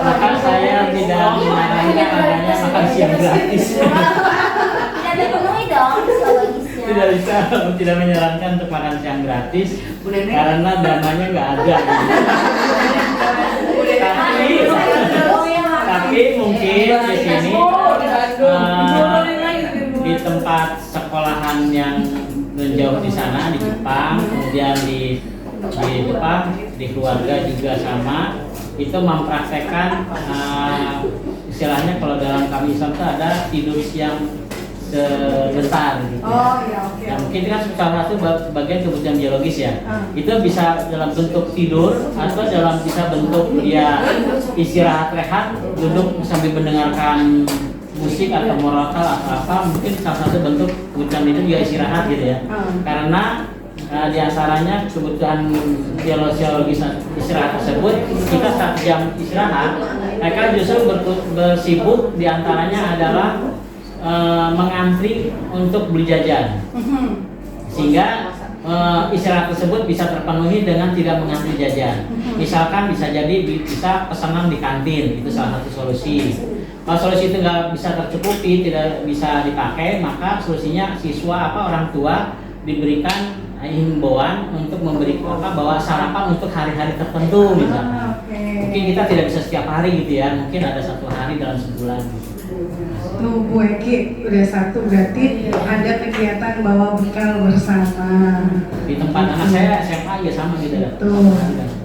Maka saya tidak menyarankan adanya makan siang gratis. Tidak bisa, tidak menyarankan untuk makan siang gratis karena dananya nggak ada. Tapi mungkin di sini di tempat sekolahan yang menjauh di sana di Jepang, kemudian di Jepang di keluarga juga sama, itu mempraktekkan istilahnya kalau dalam kami Islam itu ada tidur siang sebentar gitu ya. Oh iya, oke. Ya, mungkin itu kan salah satu bagian kebutuhan biologis ya. Itu bisa dalam bentuk tidur atau dalam bisa bentuk dia istirahat rehat, duduk sambil mendengarkan musik atau murotal atau apa, mungkin salah satu bentuk kebutuhan itu juga istirahat gitu ya. Karena Di antaranya kebutuhan fisiologis istirahat tersebut, kita 1 jam istirahat, mereka justru bersibuk di antaranya adalah mengantri untuk beli jajan, sehingga istirahat tersebut bisa terpenuhi dengan tidak mengantri jajan. Misalkan bisa jadi bisa pesanan di kantin, itu salah satu solusi. Kalau solusi itu nggak bisa tercukupi, tidak bisa dipakai, maka solusinya siswa orang tua diberikan himbauan untuk memberi bawa sarapan untuk hari-hari tertentu misalnya. Mungkin kita tidak bisa setiap hari gitu ya, mungkin ada 1 hari dalam sebulan. Tuh Bu Eki udah 1, berarti ada kegiatan bawa bekal bersama. Di tempat anak saya SMA ya sama gitu ya. Tuh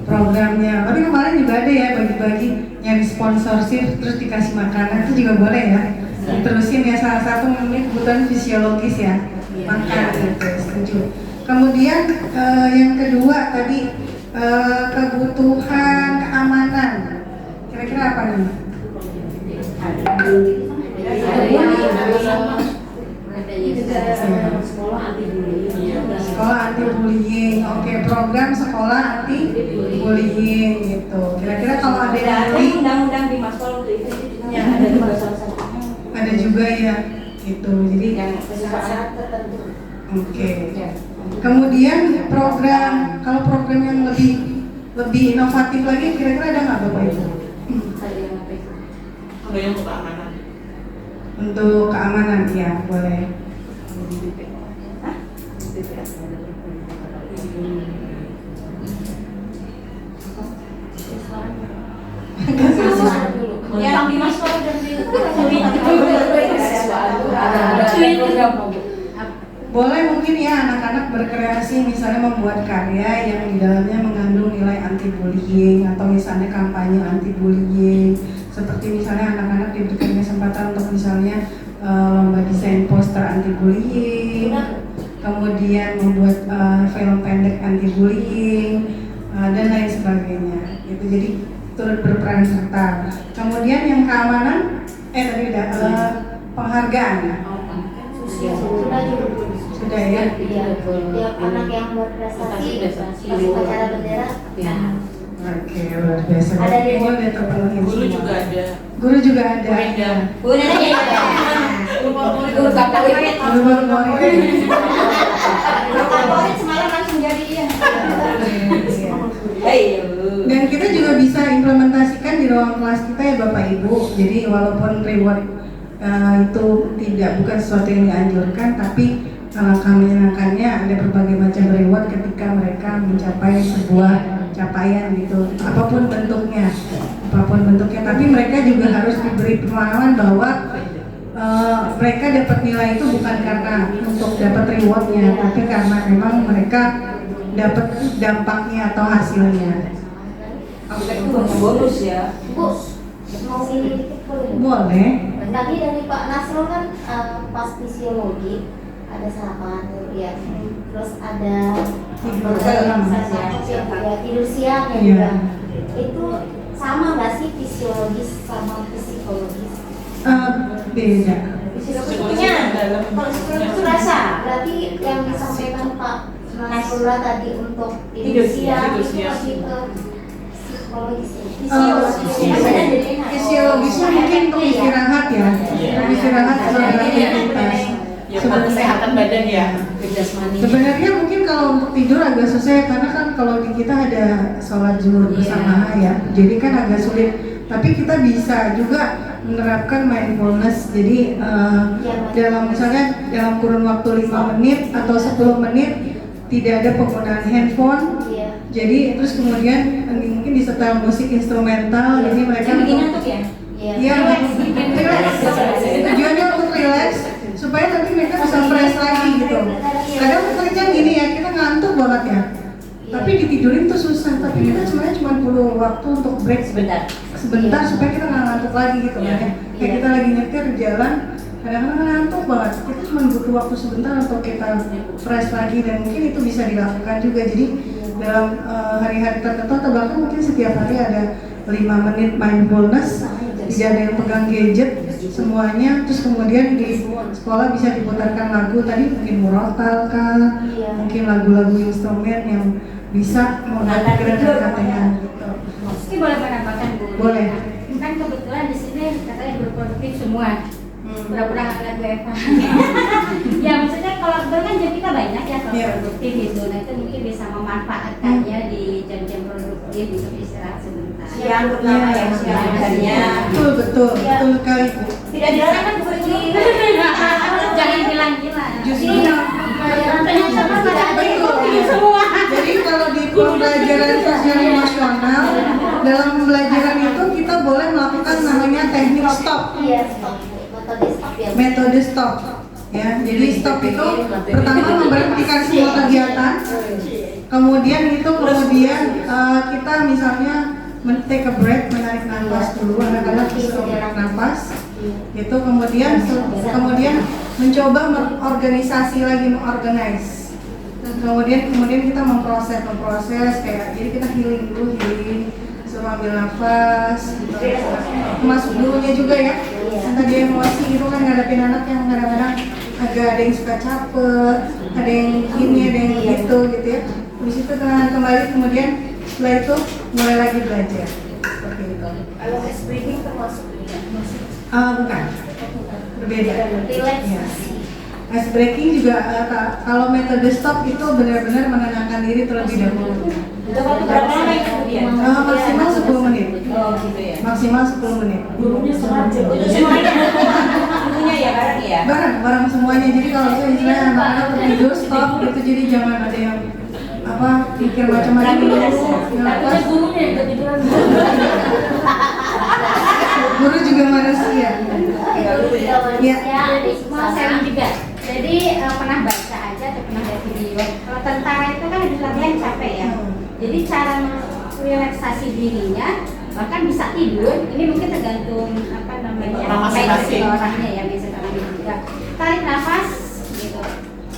programnya. Tapi kemarin juga ada ya bagi-bagi nyari sponsorship terus dikasih makanan, itu juga boleh ya. Diterusin ya, salah satu namanya kebutuhan fisiologis ya, makan gitu, setuju. Kemudian yang kedua tadi kebutuhan keamanan. Kira-kira apa nih? Sekolah anti bullying. Oke, program sekolah anti bullying gitu. Kira-kira kalau ada yang undang-undang di Maspol itu ada juga ya gitu. Jadi syarat tertentu. Oke. Kemudian kalau program yang lebih inovatif lagi, kira-kira ada nggak Bapak Ibu? Ada yang untuk keamanan. Untuk keamanan ya boleh. Yang di Maspol dan di Boleh mungkin ya anak-anak berkreasi, misalnya membuat karya yang di dalamnya mengandung nilai anti bullying, atau misalnya kampanye anti bullying, seperti misalnya anak-anak diberikan kesempatan untuk misalnya lomba desain poster anti bullying, kemudian membuat film pendek anti bullying dan lain sebagainya. Itu jadi turut berperan serta. Kemudian yang keamanan tadi udah penghargaan ya. Sudah ya. Tiap anak yang berprestasi pas upacara bendera. Oke, luar biasa. Ada di Ini udah terpenuhi. Guru juga ada. Guru juga ada. Guru favorit. Guru favorit. Guru favorit semalam langsung jadi ya. Dan kita juga bisa implementasikan di ruang kelas kita ya Bapak Ibu. Jadi walaupun reward itu bukan sesuatu yang dianjurkan, tapi langkah menyenangkannya ada berbagai macam reward ketika mereka mencapai sebuah capaian gitu, apapun bentuknya. Tapi mereka juga harus diberi pemahaman bahwa mereka dapat nilai itu bukan karena untuk dapat rewardnya, tapi karena memang mereka dapat dampaknya atau hasilnya. Bonus ya. Bu, mau ini dikit boleh? Boleh. Tadi dari Pak Nasrul kan pas fisiologi ada sarapan ya, terus ada tidur siang ya juga. Itu sama nggak sih fisiologis sama psikologis? Beda. Fisiologisnya kalau psikologis itu rasa. Berarti yang disampaikan Pak Nasrul tadi untuk tidur siang itu lebih ke psikologis. Fisiologisnya mungkin untuk istirahat ya, istirahat sebagai aktivitas. Ya, kesehatan badan ya. Sebenarnya mungkin kalau untuk tidur agak susah karena kan kalau di kita ada sholat zuhur bersama ya, jadi kan agak sulit. Tapi kita bisa juga menerapkan mindfulness. Jadi misalnya dalam kurun waktu 5 menit atau 10 menit tidak ada penggunaan handphone. Jadi terus kemudian mungkin disetel musik instrumental, jadi mereka bikin ngantuk ya? Iya, tujuannya untuk relax supaya nanti mereka bisa fresh lagi gitu. Kadang kerja gini ya, kita ngantuk banget ya, tapi ditidurin tuh susah. Tapi kita sebenarnya cuma perlu waktu untuk break sebentar supaya kita nggak ngantuk lagi gitu ya. Kayak kita lagi nyetir di jalan, kadang-kadang ngantuk banget. Kita cuma butuh waktu sebentar untuk kita fresh lagi, dan mungkin itu bisa dilakukan juga. Jadi dalam hari-hari tertentu atau bahkan mungkin setiap hari ada 5 menit mindfulness, tidak ada yang pegang gadget, semuanya. Terus kemudian di sekolah bisa diputarkan lagu tadi, mungkin murotal kah, mungkin lagu-lagu instrumen yang bisa mengangkat gerakan katanya. Meski boleh menambahkan Bu. Boleh. Kan kebetulan di sini katanya berproduktif semua. Pura-pura lagu Eva. Ya maksudnya kalau kan jam kita banyak ya kalau produktif itu. Nah itu mungkin bisa memanfaatkannya di jam-jam produktif untuk istirahat sebentar. Siang terutama ya siangnya. Betul sekali Bu. Tidak dilarang kan Bu ini. Jangan bilang-bilang. Justru sama semua. Jadi kalau di pembelajaran sosial emosional, dalam pembelajaran itu kita boleh melakukan namanya teknik stop. Iya, stop. Metode stop ya. Metode stop. Ya, jadi stop itu pertama memberhentikan semua kegiatan. Kemudian kita misalnya take a break, menarik nafas dulu, anak-anak bisa menarik nafas. Itu kemudian mencoba mengorganisasi lagi, mengorganize. Kemudian kita memproses kayak jadi kita healing dulu, suruh ambil nafas, gitu. Masuk dulunya juga ya. Tadi emosi itu kan ngadepin anak yang kadang-kadang agak ada yang suka capek, ada yang gini, ada yang gitu ya. Habis itu tenang kembali, kemudian setelah itu mulai lagi belajar. Seperti itu. Kalau ice breathing termasuk Bukan. Berbeda. relaksasi. Ice breaking juga kalau metode stop itu benar-benar menenangkan diri terlebih dahulu. Untuk waktu berapa lama itu kemudian? Maksimal 10 menit. Oh gitu ya. Maksimal 10 menit. Gurunya sengaja. Gurunya ya bareng ya. Bareng semuanya. Jadi kalau misalnya anak-anak tertidur stop gitu, jadi jangan ada yang pikir macam-macam dulu. Takutnya gurunya yang ketiduran. Guru juga manusia. Ya, mau saya juga. Jadi pernah baca aja atau pernah lihat video. Kalau tentara itu kan habis latihan capek ya. Jadi cara relaksasi dirinya bahkan bisa tidur. Ini mungkin tergantung masing-masing orangnya ya, biasanya orang juga. Tarik nafas gitu,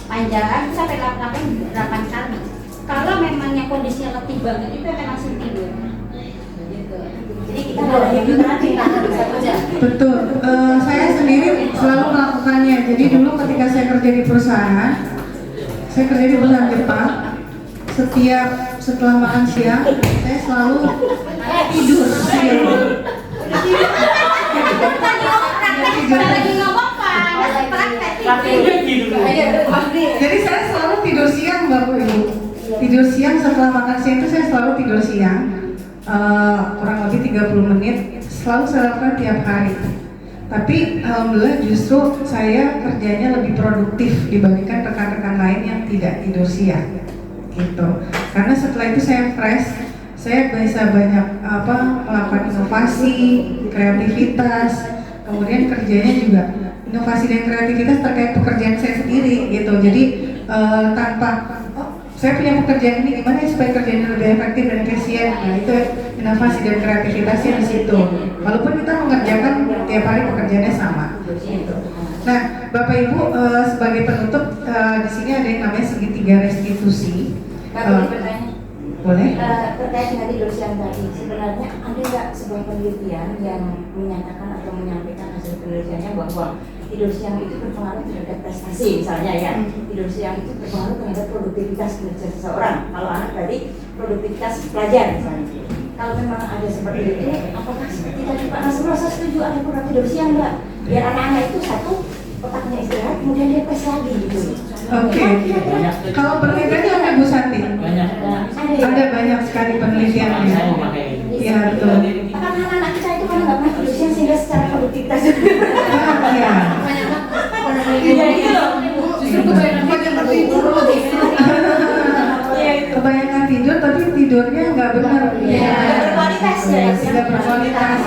panjang sampai 8 kali. Kalau memangnya kondisinya letih banget itu akan langsung tidur. Gitu. Jadi kita kalau hidup nanti bisa kerja. Betul. Saya sendiri selalu melakukannya. Jadi dulu ketika saya kerja di perusahaan Jepang, setelah makan siang saya selalu tidur siang. Lagi ngomong Jadi saya selalu tidur siang, Bapak Ibu. Tidur siang setelah makan siang itu saya selalu tidur siang. Kurang lebih 30 menit. Selalu saya lakukan tiap hari. Tapi alhamdulillah justru saya kerjanya lebih produktif dibandingkan rekan-rekan lain yang tidak tidur siang. Gitu. Karena setelah itu saya fresh, saya bisa banyak melakukan inovasi, kreativitas, kemudian kerjanya juga inovasi dan kreativitas terkait pekerjaan saya sendiri gitu. Jadi saya punya pekerjaan ini gimana ya supaya kerjanya lebih efektif dan efisien. Nah itu inovasi dan kreativitasnya di situ. Walaupun kita mengerjakan tiap hari pekerjaannya sama. Gitu. Nah, Bapak Ibu sebagai penutup di sini ada yang namanya segitiga restitusi. Boleh? Terkait dengan tidur siang tadi, sebenarnya ada nggak sebuah penelitian yang menyatakan atau menyampaikan hasil penelitiannya bahwa tidur siang itu berpengaruh terhadap prestasi misalnya ya, tidur siang itu berpengaruh terhadap produktivitas kinerja seseorang. Kalau anak tadi produktivitas pelajar misalnya. Kalau memang ada seperti ini, apakah seperti tadi Pak Nasrul, saya setuju ada kurang tidur siang nggak? Biar anak-anak itu satu otaknya istirahat, kemudian dia tes lagi gitu. Oke. Kalau penelitiannya ada Bu Santi? Ada banyak sekali penelitiannya. Iya betul. Apakah anak-anak kita itu kan nggak pernah tidur siang sehingga secara produktivitas? Iya. Iya itu loh. Justru kebanyakan tidur. Kebanyakan tidur tapi tidurnya nggak benar. Iya. Berkualitas ya. Tidak berkualitas.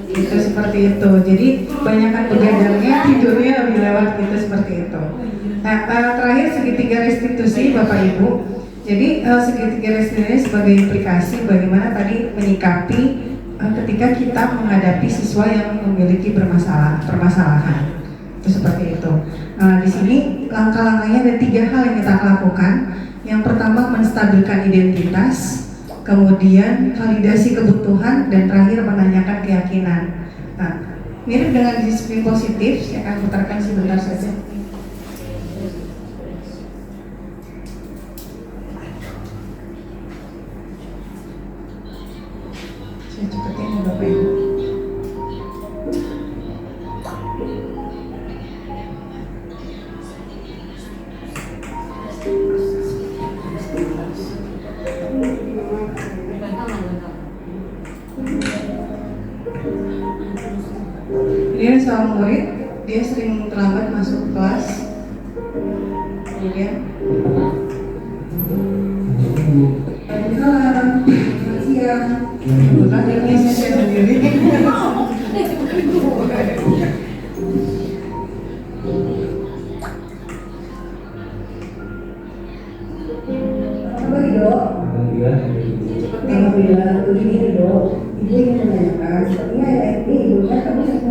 Itu seperti itu. Jadi kebanyakan begadangnya tidurnya lebih lewat gitu seperti itu. Nah terakhir segitiga restitusi Bapak Ibu. Jadi segitiga restitusi sebagai implikasi bagaimana tadi menyikapi ketika kita menghadapi siswa yang memiliki permasalahan. Itu seperti itu. Di sini langkah-langkahnya ada 3 hal yang kita lakukan. Yang pertama menstabilkan identitas, kemudian validasi kebutuhan, dan terakhir menanyakan keyakinan. Nah, Mirip dengan disiplin positif, saya akan putarkan sebentar saja. Saya cepetin ya Bapak Ibu. Dia seorang murid, dia sering terlambat masuk kelas. Kemudian selamat siang. Kebetulan dia ngisi saya sendiri. Apa Dok? Alhamdulillah, begini Dok. Ibu ingin menanyakan, sepertinya ini ibunya kamu sering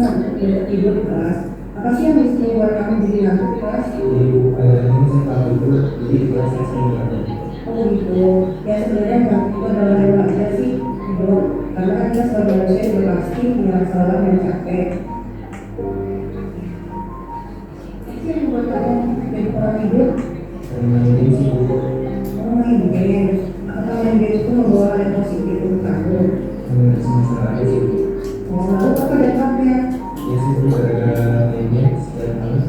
tidur di kelas. Apa sih yang bisa membuat kamu jadi ngantuk di kelas? Ibu, ini saya tahu dulu, jadi di kelas saya sering ngantuk. Oh gitu. Ya sebenarnya ngantuk itu adalah yang wajar sih, Ibu. Karena kan kita sebagai manusia juga pasti punya rasa lelah dan capek. Apa sih yang membuat kamu jadi kurang tidur? Main game sih Bu. Oh main game. Apakah main game itu membawa hal yang positif untuk kamu? Semester aja sih Bu. Oh lalu apa dampaknya? Ya sih Bu, gara-gara main game setiap malam.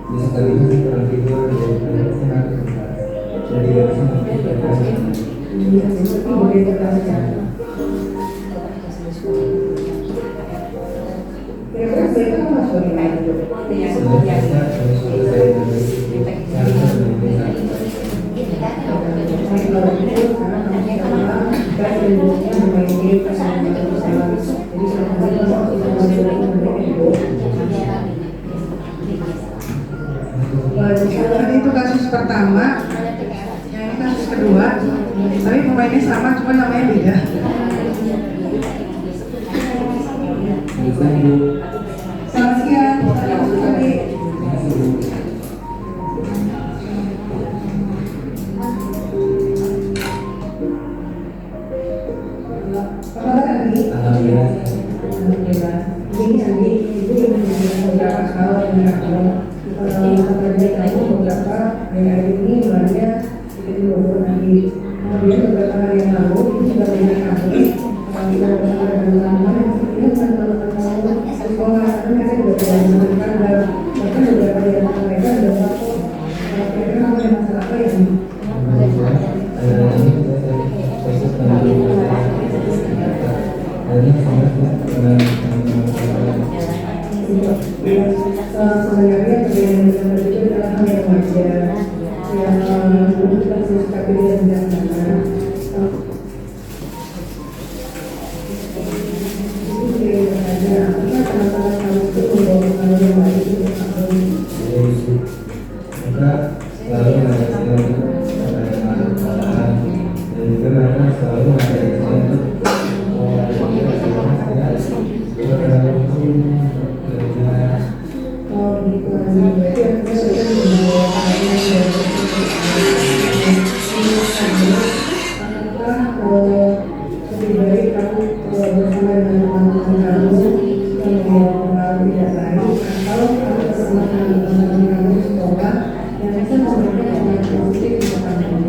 Besok kalinya sih kurang tidur, jadi saya ngantuk di kelas. Jadi gak bisa ngantuk di kelas. Iya, seperti boleh terbaca. Kira-kira sebaiknya kamu harus bagaimana itu? Sebenarnya saya suruh saya dari saya harus main game satu kali. Baik kalau gitu, karena kamu sekarang dan ilmunya bermain game bersama bersama. Jadi sebenarnya kamu harus bermain itu. Tadi itu kasus pertama, yang ini kasus kedua. Tapi pemainnya sama, cuma namanya beda. Bisa Bu. Selamat siang, saya masuk tadi. Apa kabar Andi? Alhamdulillah. Alhamdulillah. Ini Andi, ibu yang menanyakan beberapa hal dengan kamu. Terkait kamu beberapa hari ini mulanya sedikit berburu Andi. Kemudian beberapa hari yang lalu itu juga banyak kamu. Kita bersama dengan teman-teman yang sebenarnya bukan teman-teman kamu di sekolah, tapi mereka juga tidak menemukan dan bahkan beberapa di antara mereka sudah tahu. Kira-kira kamu ada masalah apa ya Andi? Sebenarnya perbedaan zaman itu adalah hal yang wajar yang perlu kita sikapi dengan bijaksana. Jadi saja, apakah teman-teman kamu itu membawa pengaruh yang baik untuk kamu? Mereka selalu mengajak saya untuk melakukan kesalahan dan juga mereka selalu mengajak saya untuk Oh gitu, berarti artinya sudah membawa pengaruh yang apakah lebih baik kamu bersama dengan teman-teman kamu yang membawa pengaruh tidak baik, atau kamu bersama dengan teman-teman kamu di sekolah yang bisa memberikan pengaruh positif untuk kamu?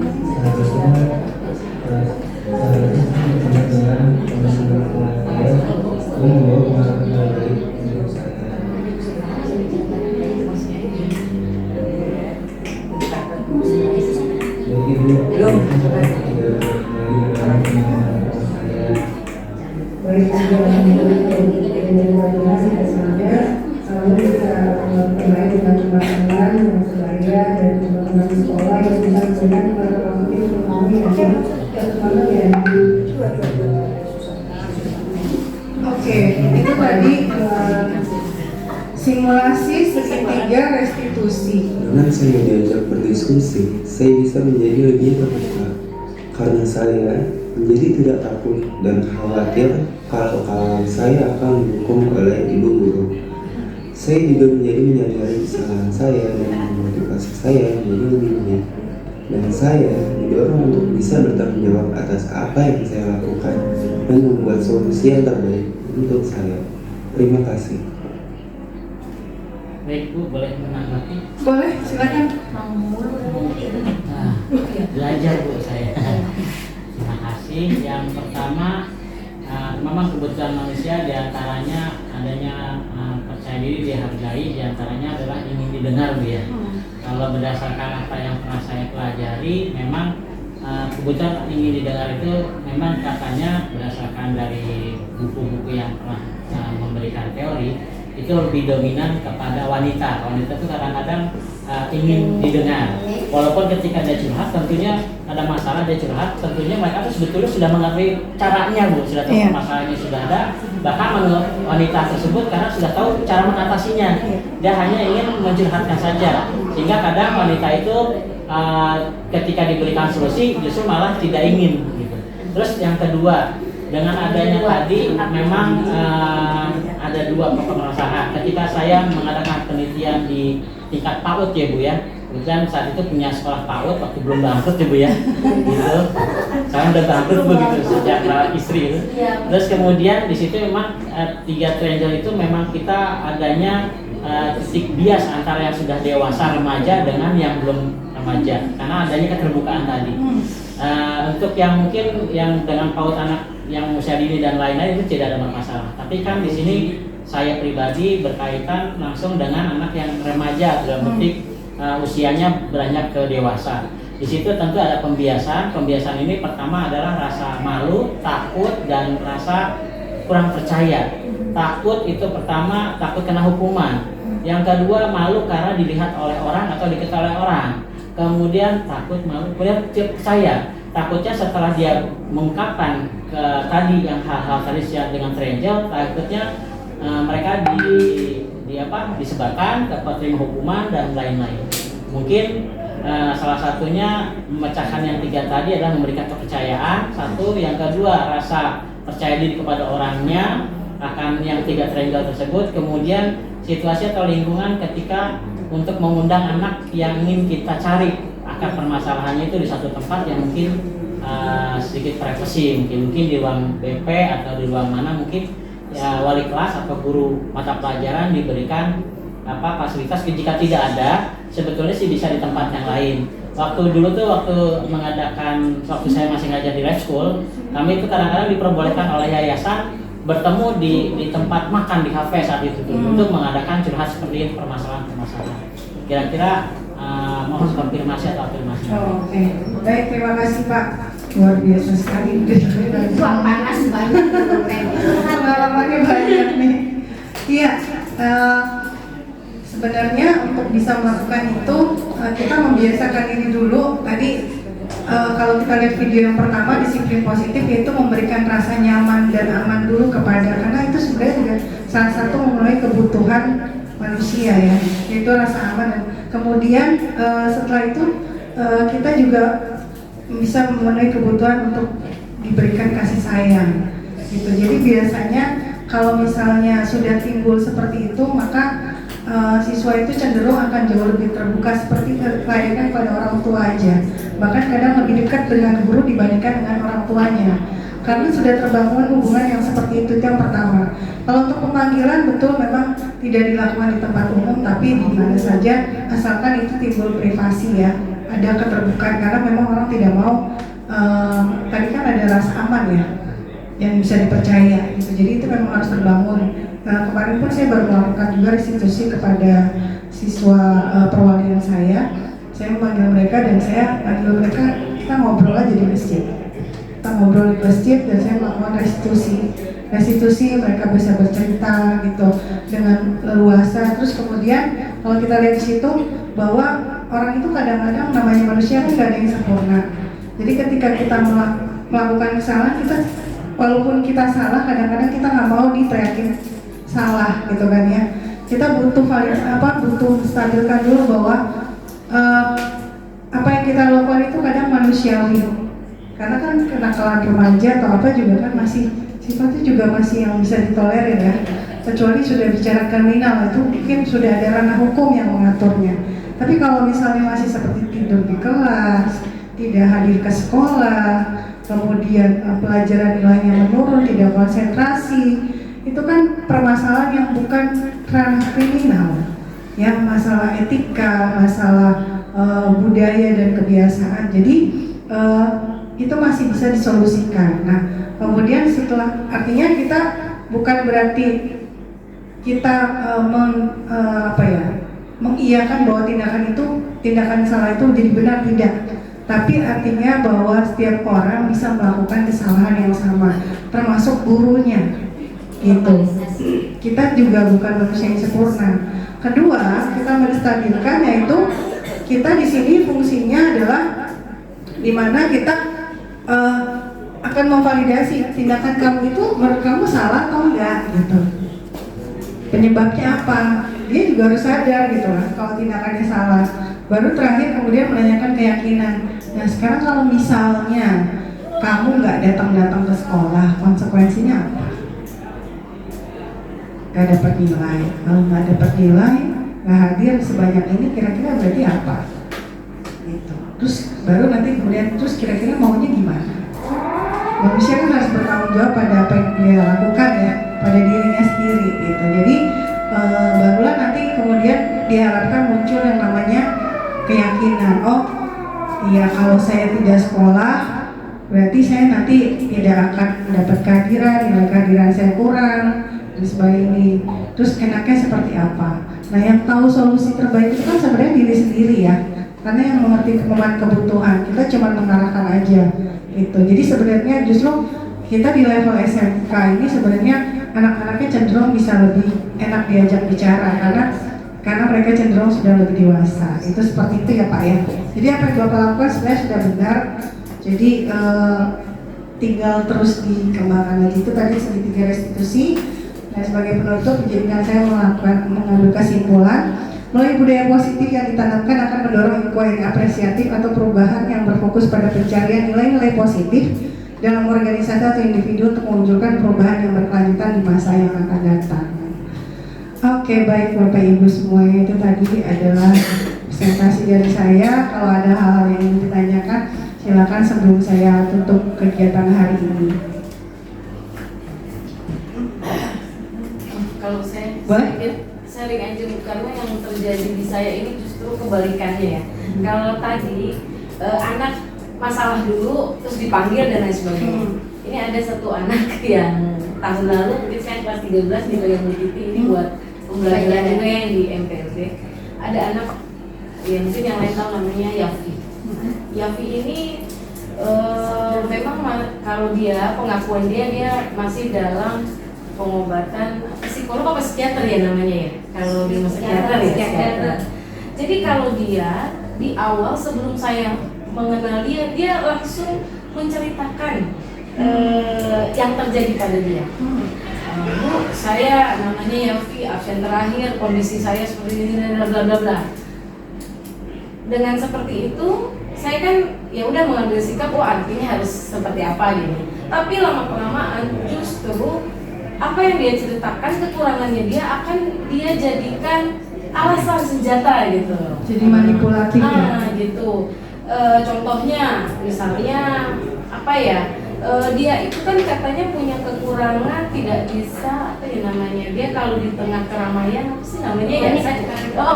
Baik, dengan koordinasi bersama, kamu bisa bermain dengan teman-teman yang sebaya dan teman-teman sekolah yang bisa memberikan pengaruh positif untuk kamu ya, terutama ya. Oke, itu tadi simulasi segitiga restitusi. Dengan saya diajak berdiskusi, saya bisa menjadi lebih terbuka. Karena saya menjadi tidak takut dan khawatir kalau saya akan dihukum oleh ibu guru. Saya juga menjadi menyadari kesalahan saya dan memotivasi saya menjadi lebih baik. Dan saya didorong untuk bisa bertanggung jawab atas apa yang saya lakukan dan membuat solusi yang terbaik untuk saya. Terima kasih. Baik Bu, boleh menanggapi? Boleh, silakan. Nah, belajar Bu saya. Terima kasih. Yang pertama, memang kebutuhan manusia diantaranya adanya percaya diri, dihargai, diantaranya adalah ingin didengar Bu ya. Kalau berdasarkan apa yang pernah saya pelajari, memang kebutuhan ingin didengar itu memang katanya berdasarkan dari buku-buku yang pernah memberikan teori, itu lebih dominan kepada wanita. Wanita itu kadang-kadang ingin didengar. Walaupun ketika dia curhat, tentunya ada masalah dia curhat, tentunya mereka itu sebetulnya sudah mengerti caranya Bu, sudah tahu masalahnya sudah ada. Bahkan menurut wanita tersebut karena sudah tahu cara mengatasinya, dia hanya ingin mencurhatkan saja. Sehingga kadang wanita itu ketika diberikan solusi justru malah tidak ingin gitu. Terus yang kedua, dengan adanya tadi memang ada dua permasalahan. Ketika saya mengadakan penelitian di tingkat PAUD ya Bu ya, kemudian saat itu punya sekolah PAUD waktu belum bangkrut ya Bu ya, gitu. Saya udah bangkrut begitu sejak istri itu. Terus kemudian di situ memang 3 triangle itu memang kita adanya titik bias antara yang sudah dewasa remaja dengan yang belum remaja, karena adanya keterbukaan tadi. Untuk yang mungkin yang dengan PAUD anak yang usia dini dan lain-lain itu tidak ada masalah. Tapi kan di sini saya pribadi berkaitan langsung dengan anak yang remaja, dalam petik usianya beranjak ke dewasa. Di situ tentu ada pembiasan. Pembiasan ini pertama adalah rasa malu, takut, dan rasa kurang percaya. Takut itu pertama takut kena hukuman. Yang kedua malu karena dilihat oleh orang atau diketahui oleh orang. Kemudian takut, malu, kemudian percaya. Takutnya setelah dia mengungkapkan tadi yang hal-hal tadi dengan triangle, takutnya mereka disebabkan dapat terima hukuman dan lain-lain. Mungkin salah satunya memecahkan yang 3 tadi adalah memberikan kepercayaan. Satu, yang kedua rasa percaya diri kepada orangnya akan yang 3 triangle tersebut. Kemudian situasi atau lingkungan ketika untuk mengundang anak yang ingin kita cari akar permasalahannya itu di satu tempat yang mungkin sedikit privasi, mungkin di ruang BP atau di ruang mana mungkin ya, wali kelas atau guru mata pelajaran diberikan fasilitas. Jika tidak ada, sebetulnya sih bisa di tempat yang lain. Waktu dulu tuh waktu saya masih ngajar di live school, kami itu kadang-kadang diperbolehkan oleh yayasan bertemu di tempat makan di kafe saat itu untuk mengadakan curhat seperti ini, permasalahan-permasalahan. Kira-kira mohon konfirmasi atau afirmasi. Oke. Baik, terima kasih Pak. Luar biasa sekali. Uang panas banyak. Pengalamannya banyak nih. Iya. Sebenarnya untuk bisa melakukan itu kita membiasakan diri dulu. Tadi kalau kita lihat video yang pertama, disiplin positif, yaitu memberikan rasa nyaman dan aman dulu karena itu sebenarnya juga salah satu memenuhi kebutuhan manusia ya, yaitu rasa aman. Dan kemudian setelah itu kita juga bisa memenuhi kebutuhan untuk diberikan kasih sayang gitu. Jadi biasanya kalau misalnya sudah timbul seperti itu, maka siswa itu cenderung akan jauh lebih terbuka seperti layaknya pada orang tua aja. Bahkan kadang lebih dekat dengan guru dibandingkan dengan orang tuanya, karena sudah terbangun hubungan yang seperti itu yang pertama. Kalau untuk pemanggilan betul memang tidak dilakukan di tempat umum, tapi di mana saja asalkan itu timbul privasi ya, ada keterbukaan, karena memang orang tidak mau tadi kan ada rasa aman ya yang bisa dipercaya gitu. Jadi itu memang harus terbangun. Kemarin pun saya baru melakukan juga restitusi kepada siswa perwalian saya memanggil mereka dan saya panggil mereka, kita ngobrol aja di masjid. Kita ngobrol di masjid dan saya melakukan restitusi, mereka bisa bercerita gitu dengan leluasa. Terus kemudian kalau kita lihat di situ bahwa orang itu kadang-kadang namanya manusia kan gak ada yang sempurna. Jadi ketika kita melakukan kesalahan, kita walaupun kita salah, kadang-kadang kita nggak mau diteriakin salah gitu kan ya. Kita butuh stabilkan dulu bahwa apa yang kita lakukan itu kadang manusiawi. Karena kan kenakalan remaja atau apa juga kan masih sifatnya juga masih yang bisa ditolerir ya. Kecuali sudah bicara kriminal, itu mungkin sudah ada ranah hukum yang mengaturnya. Tapi kalau misalnya masih seperti tidur di kelas, tidak hadir ke sekolah, kemudian pelajaran nilainya menurun, tidak konsentrasi, itu kan permasalahan yang bukan ranah kriminal. ya masalah etika, masalah budaya dan kebiasaan. Jadi itu masih bisa disolusikan. Nah, kemudian setelah, artinya kita bukan berarti kita mengiyakan bahwa tindakan salah itu jadi benar, tidak. Tapi artinya bahwa setiap orang bisa melakukan kesalahan yang sama, termasuk gurunya, gitu. Kita juga bukan manusia yang sempurna. Kedua, kita menstabilkan, yaitu kita di sini fungsinya adalah dimana kita akan memvalidasi tindakan kamu itu menurut kamu salah atau enggak, gitu. Penyebabnya apa? Dia juga harus sadar gitu lah kalau tindakannya salah. Baru terakhir kemudian menanyakan keyakinan. Nah sekarang kalau misalnya kamu nggak datang ke sekolah, konsekuensinya apa? Nggak dapat nilai. Kalau nggak dapat nilai, nggak hadir sebanyak ini, kira-kira berarti apa? Gitu. Terus baru nanti kemudian terus kira-kira maunya gimana? Manusia kan harus bertanggung jawab pada apa yang dia lakukan ya, pada dirinya sendiri gitu. Jadi barulah nanti kemudian diharapkan muncul yang namanya keyakinan. Oh iya, kalau saya tidak sekolah berarti saya nanti tidak akan mendapat kehadiran, nilai kehadiran saya kurang dan sebagainya. Terus enaknya seperti apa? Nah yang tahu solusi terbaik itu kan sebenarnya diri sendiri ya, karena yang mengerti kebutuhan, kita cuma mengarahkan aja gitu. Jadi sebenarnya justru kita di level SMK ini sebenarnya anak-anaknya cenderung bisa lebih enak diajak bicara karena mereka cenderung sudah lebih dewasa. Itu seperti itu ya Pak ya. Jadi apa yang Bapak lakukan sebenarnya sudah benar. Jadi tinggal terus dikembangkan lagi. Itu tadi segitiga restitusi. Dan sebagai penutup, menjadikan saya mengambil kesimpulan melalui budaya positif yang ditanamkan akan mendorong inquiry apresiatif atau perubahan yang berfokus pada pencarian nilai-nilai positif dalam organisasi atau individu untuk mewujudkan perubahan yang berkelanjutan di masa yang akan datang. Oke, baik Bapak Ibu semuanya, itu tadi adalah presentasi dari saya. Kalau ada hal-hal yang ingin ditanyakan, silakan sebelum saya tutup kegiatan hari ini. Kalau saya ring aja, karena yang terjadi di saya ini justru kebalikannya ya. Kalau tadi anak masalah dulu terus dipanggil dan lain sebagainya. Ini ada satu anak yang tahun lalu, mungkin saya kelas 13 di Bayang Multiti, ini buat pembelajaran juga yang di MPLB. Ada anak ya mungkin yang lain tahu namanya Yafi. Yafi ini memang kalau dia pengakuan dia masih dalam pengobatan psikolog apa psikiater ya namanya ya, kalau di psikiater ya psikiater. Jadi kalau dia di awal sebelum saya mengenal dia langsung menceritakan yang terjadi pada dia. Bu, saya namanya Yafi, absen terakhir, kondisi saya seperti ini, bla bla bla. Dengan seperti itu saya kan ya udah mengambil sikap, oh artinya harus seperti apa gitu. Tapi lama kelamaan justru apa yang dia ceritakan, kekurangannya dia akan dia jadikan alasan senjata gitu. Jadi manipulatif ya? Gitu. Contohnya misalnya apa ya, dia itu kan katanya punya kekurangan, tidak bisa apa ya namanya, dia kalau di tengah keramaian apa sih namanya ya,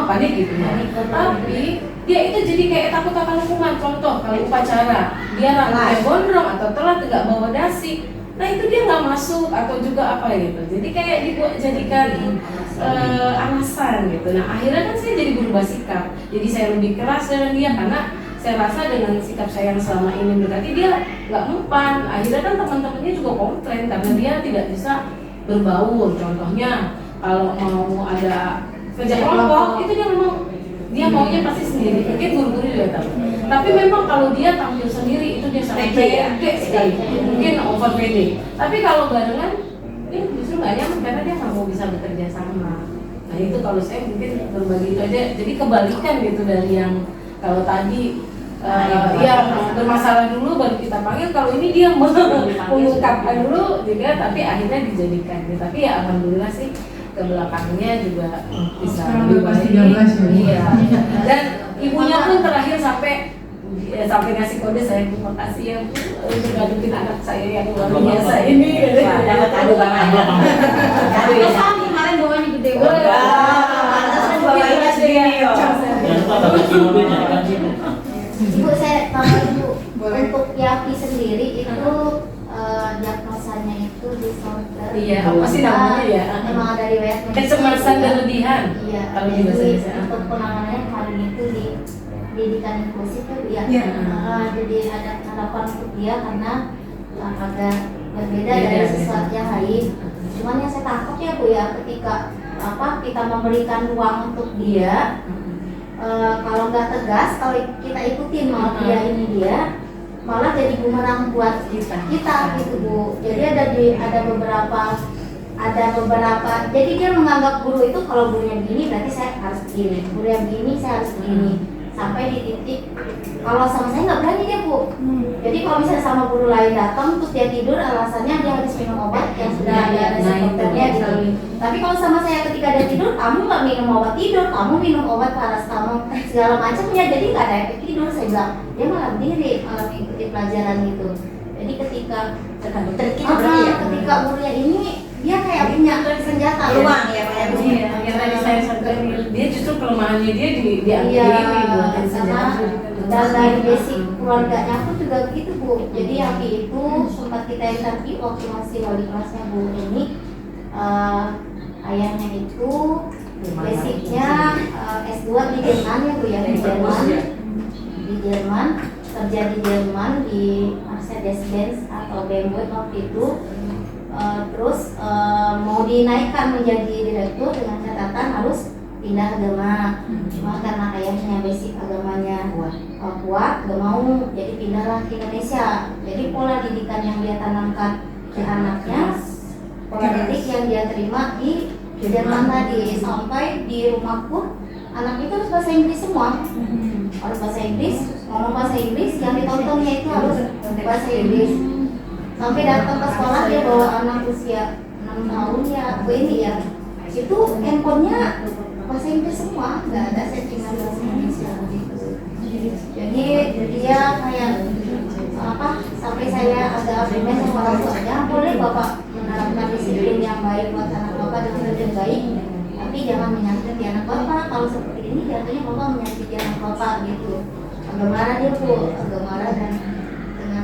panik gitu ya. Tapi dia itu jadi kayak takut akan hukuman. Contoh kalau upacara dia rambutnya gondrong atau telat nggak bawa dasi, nah itu dia nggak masuk atau juga apa gitu. Jadi kayak jadikan alasan gitu. Nah akhirnya kan saya jadi berubah sikap. Jadi saya lebih keras dengan dia karena saya rasa dengan sikap saya yang selama ini berarti dia nggak mempan. Akhirnya kan teman-temannya juga komplain karena dia tidak bisa berbaur. Contohnya kalau mau ada kerja kelompok itu dia maunya pasti sendiri. Mungkin guru-guru juga tahu. Tapi memang kalau dia tampil sendiri itu dia sangat pede sekali. Mungkin over pede. Tapi kalau barengan dia justru nggak nyaman karena dia nggak mau bisa bekerja sama. Nah itu kalau saya mungkin berbagi itu aja. Jadi kebalikan gitu dari yang kalau tadi bermasalah dulu baru kita panggil. Kalau ini dia mengungkapkan dulu juga, tapi akhirnya dijadikan. Tapi ya alhamdulillah sih ke belakangnya juga bisa lebih baik. Iya. Dan ibunya pun terakhir sampai ngasih kode, saya terima kasih ya Bu untuk ngadepin anak saya yang luar biasa ini. Dapat adu banget. Kemarin bawahnya gede banget. Bawahnya kunci mobil nyarikan situ. Ibu saya tambah Ibu, untuk Yapi sendiri itu diagnosanya itu disorder. Iya, apa sih namanya ya? Memang ada riwayat Kecemasan berlebihan. Iya. Kalau di bahasa Indonesia. Untuk penanganannya hari itu di pendidikan inklusif ya. Iya. Jadi ada harapan untuk dia karena agak berbeda Beda, dari beda. sesuatu yang lain. Cuman yang saya takut ya Bu ya, ketika kita memberikan ruang untuk dia, kalau nggak tegas, kalau kita ikutin mau dia ini dia, malah jadi bumerang buat kita gitu Bu. Jadi ada beberapa, jadi dia menganggap guru itu kalau gurunya begini berarti saya harus begini, guru yang begini saya harus begini, sampai di titik kalau sama saya nggak berani dia Bu. Jadi kalau misalnya sama guru lain datang terus dia tidur, alasannya dia harus minum obat yang sudah ada reseptornya gitu. Tapi kalau sama saya ketika dia tidur, kamu nggak minum obat tidur, kamu minum obat paracetamol segala macam ya, jadi nggak ada efek tidur. Saya bilang dia malah berdiri, malah mengikuti pelajaran gitu. Jadi ketika ketika gurunya ini dia kayak punya senjata Ruang ya, ya, yang tadi saya sampaikan, dia justru kelemahannya dia diambil ini buat senjata. Dan dari basic keluarganya pun juga begitu Bu. Jadi Yapi itu sempat kita interview waktu masih wali kelasnya Bu ini, ayahnya itu basicnya S2 di Jerman ya Bu ya, di Jerman kerja di Jerman di Mercedes-Benz atau BMW waktu itu. Terus mau dinaikkan menjadi direktur dengan catatan harus pindah agama. Cuma karena ayahnya basic agamanya kuat, gak mau, jadi pindahlah ke Indonesia. Jadi pola didikan yang dia tanamkan ke anaknya, pola didik yang dia terima di Jerman tadi, sampai di rumah pun anak itu harus bahasa Inggris semua. Harus bahasa Inggris, ngomong bahasa Inggris, yang ditontonnya itu harus bahasa Inggris. Sampai datang ke sekolah dia bawa anak usia 6 tahun ya, ini ya, itu handphonenya bahasa Inggris semua, nggak ada settingan bahasa Indonesia gitu. Jadi dia kayak sampai saya agak argumen sama orang tuanya, boleh Bapak menerapkan disiplin yang baik buat anak Bapak dengan yang baik, tapi jangan menyakiti anak Bapak. Kalau seperti ini jatuhnya Bapak menyakiti anak Bapak gitu. Agak marah dia Bu, agak marah dan dengan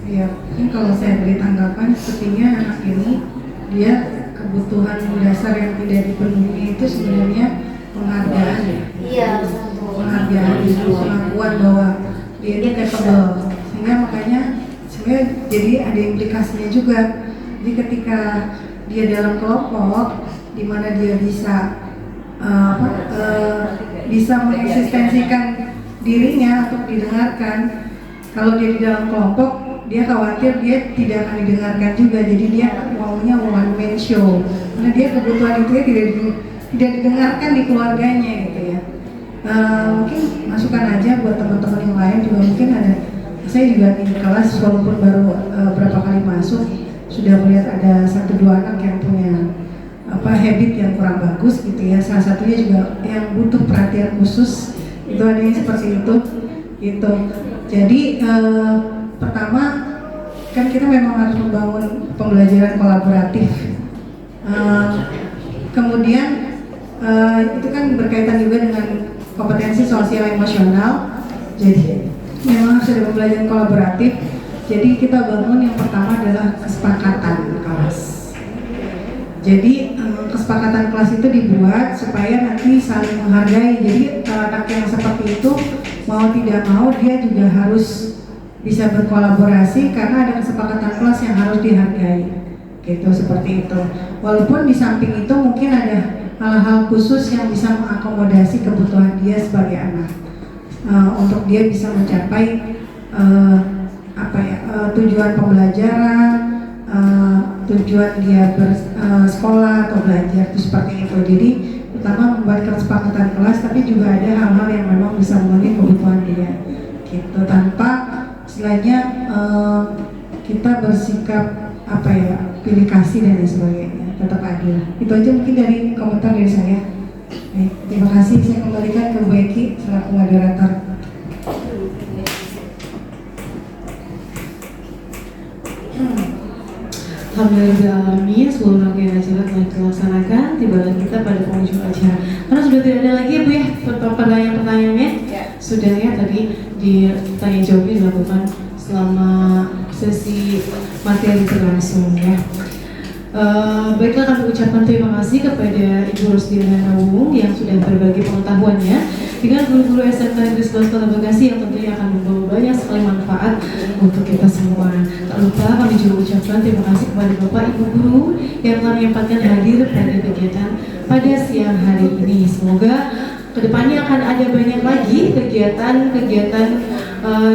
Iya, ini kalau saya beri tanggapan, sepertinya anak ini dia kebutuhan dasar yang tidak dipenuhi itu sebenarnya penghargaan ya. Iya, penghargaan itu pengakuan bahwa dia itu capable, sehingga makanya sebenarnya jadi ada implikasinya juga. Jadi ketika dia dalam kelompok di mana dia bisa bisa mengeksistensikan dirinya untuk didengarkan. Kalau dia di dalam kelompok, dia khawatir dia tidak akan didengarkan juga, jadi dia maunya one man show karena dia kebutuhan itu tidak didengarkan di keluarganya gitu ya. Mungkin masukan aja buat teman-teman yang lain juga, mungkin ada, saya juga di kelas walaupun baru berapa kali masuk sudah melihat ada 1-2 anak yang punya habit yang kurang bagus gitu ya. Salah satunya juga yang butuh perhatian khusus, itu ada yang seperti itu gitu. Jadi pertama kan kita memang harus membangun pembelajaran kolaboratif. Kemudian itu kan berkaitan juga dengan kompetensi sosial emosional. Jadi memang harus ada pembelajaran kolaboratif. Jadi kita bangun yang pertama adalah kesepakatan kelas. Jadi kesepakatan kelas itu dibuat supaya nanti saling menghargai. Jadi anak yang seperti itu mau tidak mau dia juga harus bisa berkolaborasi karena ada kesepakatan kelas yang harus dihargai, gitu seperti itu. Walaupun di samping itu mungkin ada hal-hal khusus yang bisa mengakomodasi kebutuhan dia sebagai anak, untuk dia bisa mencapai tujuan pembelajaran, tujuan dia bersekolah atau belajar itu seperti itu. Jadi pertama membuat kesepakatan kelas, tapi juga ada hal-hal yang memang bisa memenuhi kebutuhan dia, gitu, tanpa istilahnya kita bersikap pilih kasih dan lain sebagainya, tetap adil. Itu aja mungkin dari komentar dari saya. Terima kasih, saya kembalikan ke Bu Eki selaku moderator. Alhamdulillah, seluruh rangkaian acara telah dilaksanakan. Tibalah kita pada penghujung acara. Karena sudah tidak ada lagi ya Bu ya pertanyaan-pertanyaannya. Sudah ya, tadi ditanya jawabnya dilakukan selama sesi materi berlangsung ya. Baiklah, kami ucapkan terima kasih kepada Ibu Rosdiana Nawung yang sudah berbagi pengetahuannya dengan guru-guru SMK Negeri 11 Kota Bekasi yang tentunya akan membawa banyak sekali manfaat untuk kita semua. Tak lupa kami juga ucapkan terima kasih kepada Bapak Ibu Guru yang telah menyempatkan hadir pada kegiatan pada siang hari ini. Semoga kedepannya akan ada banyak lagi kegiatan-kegiatan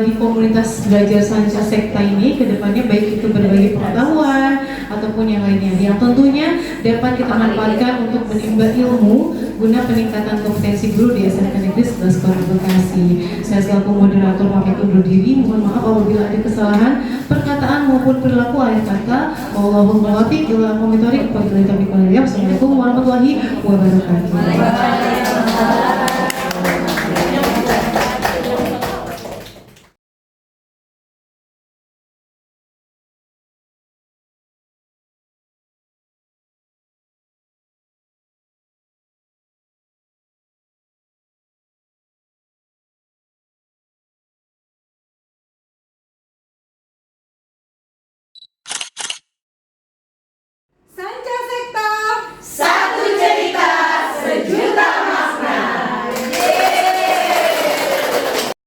di komunitas belajar Sanca Sekta ini kedepannya, baik itu berbagi pengetahuan ataupun yang lainnya yang tentunya dapat kita manfaatkan untuk menimba ilmu guna peningkatan kompetensi guru di SMK Negeri 11 Kota Bekasi. Saya selaku moderator pamit undur diri, mohon maaf apabila ada kesalahan perkataan maupun perilaku akhir kata. Wallahul muwaffiq ila aqwamit thoriq. Wassalamualaikum warahmatullahi wabarakatuh.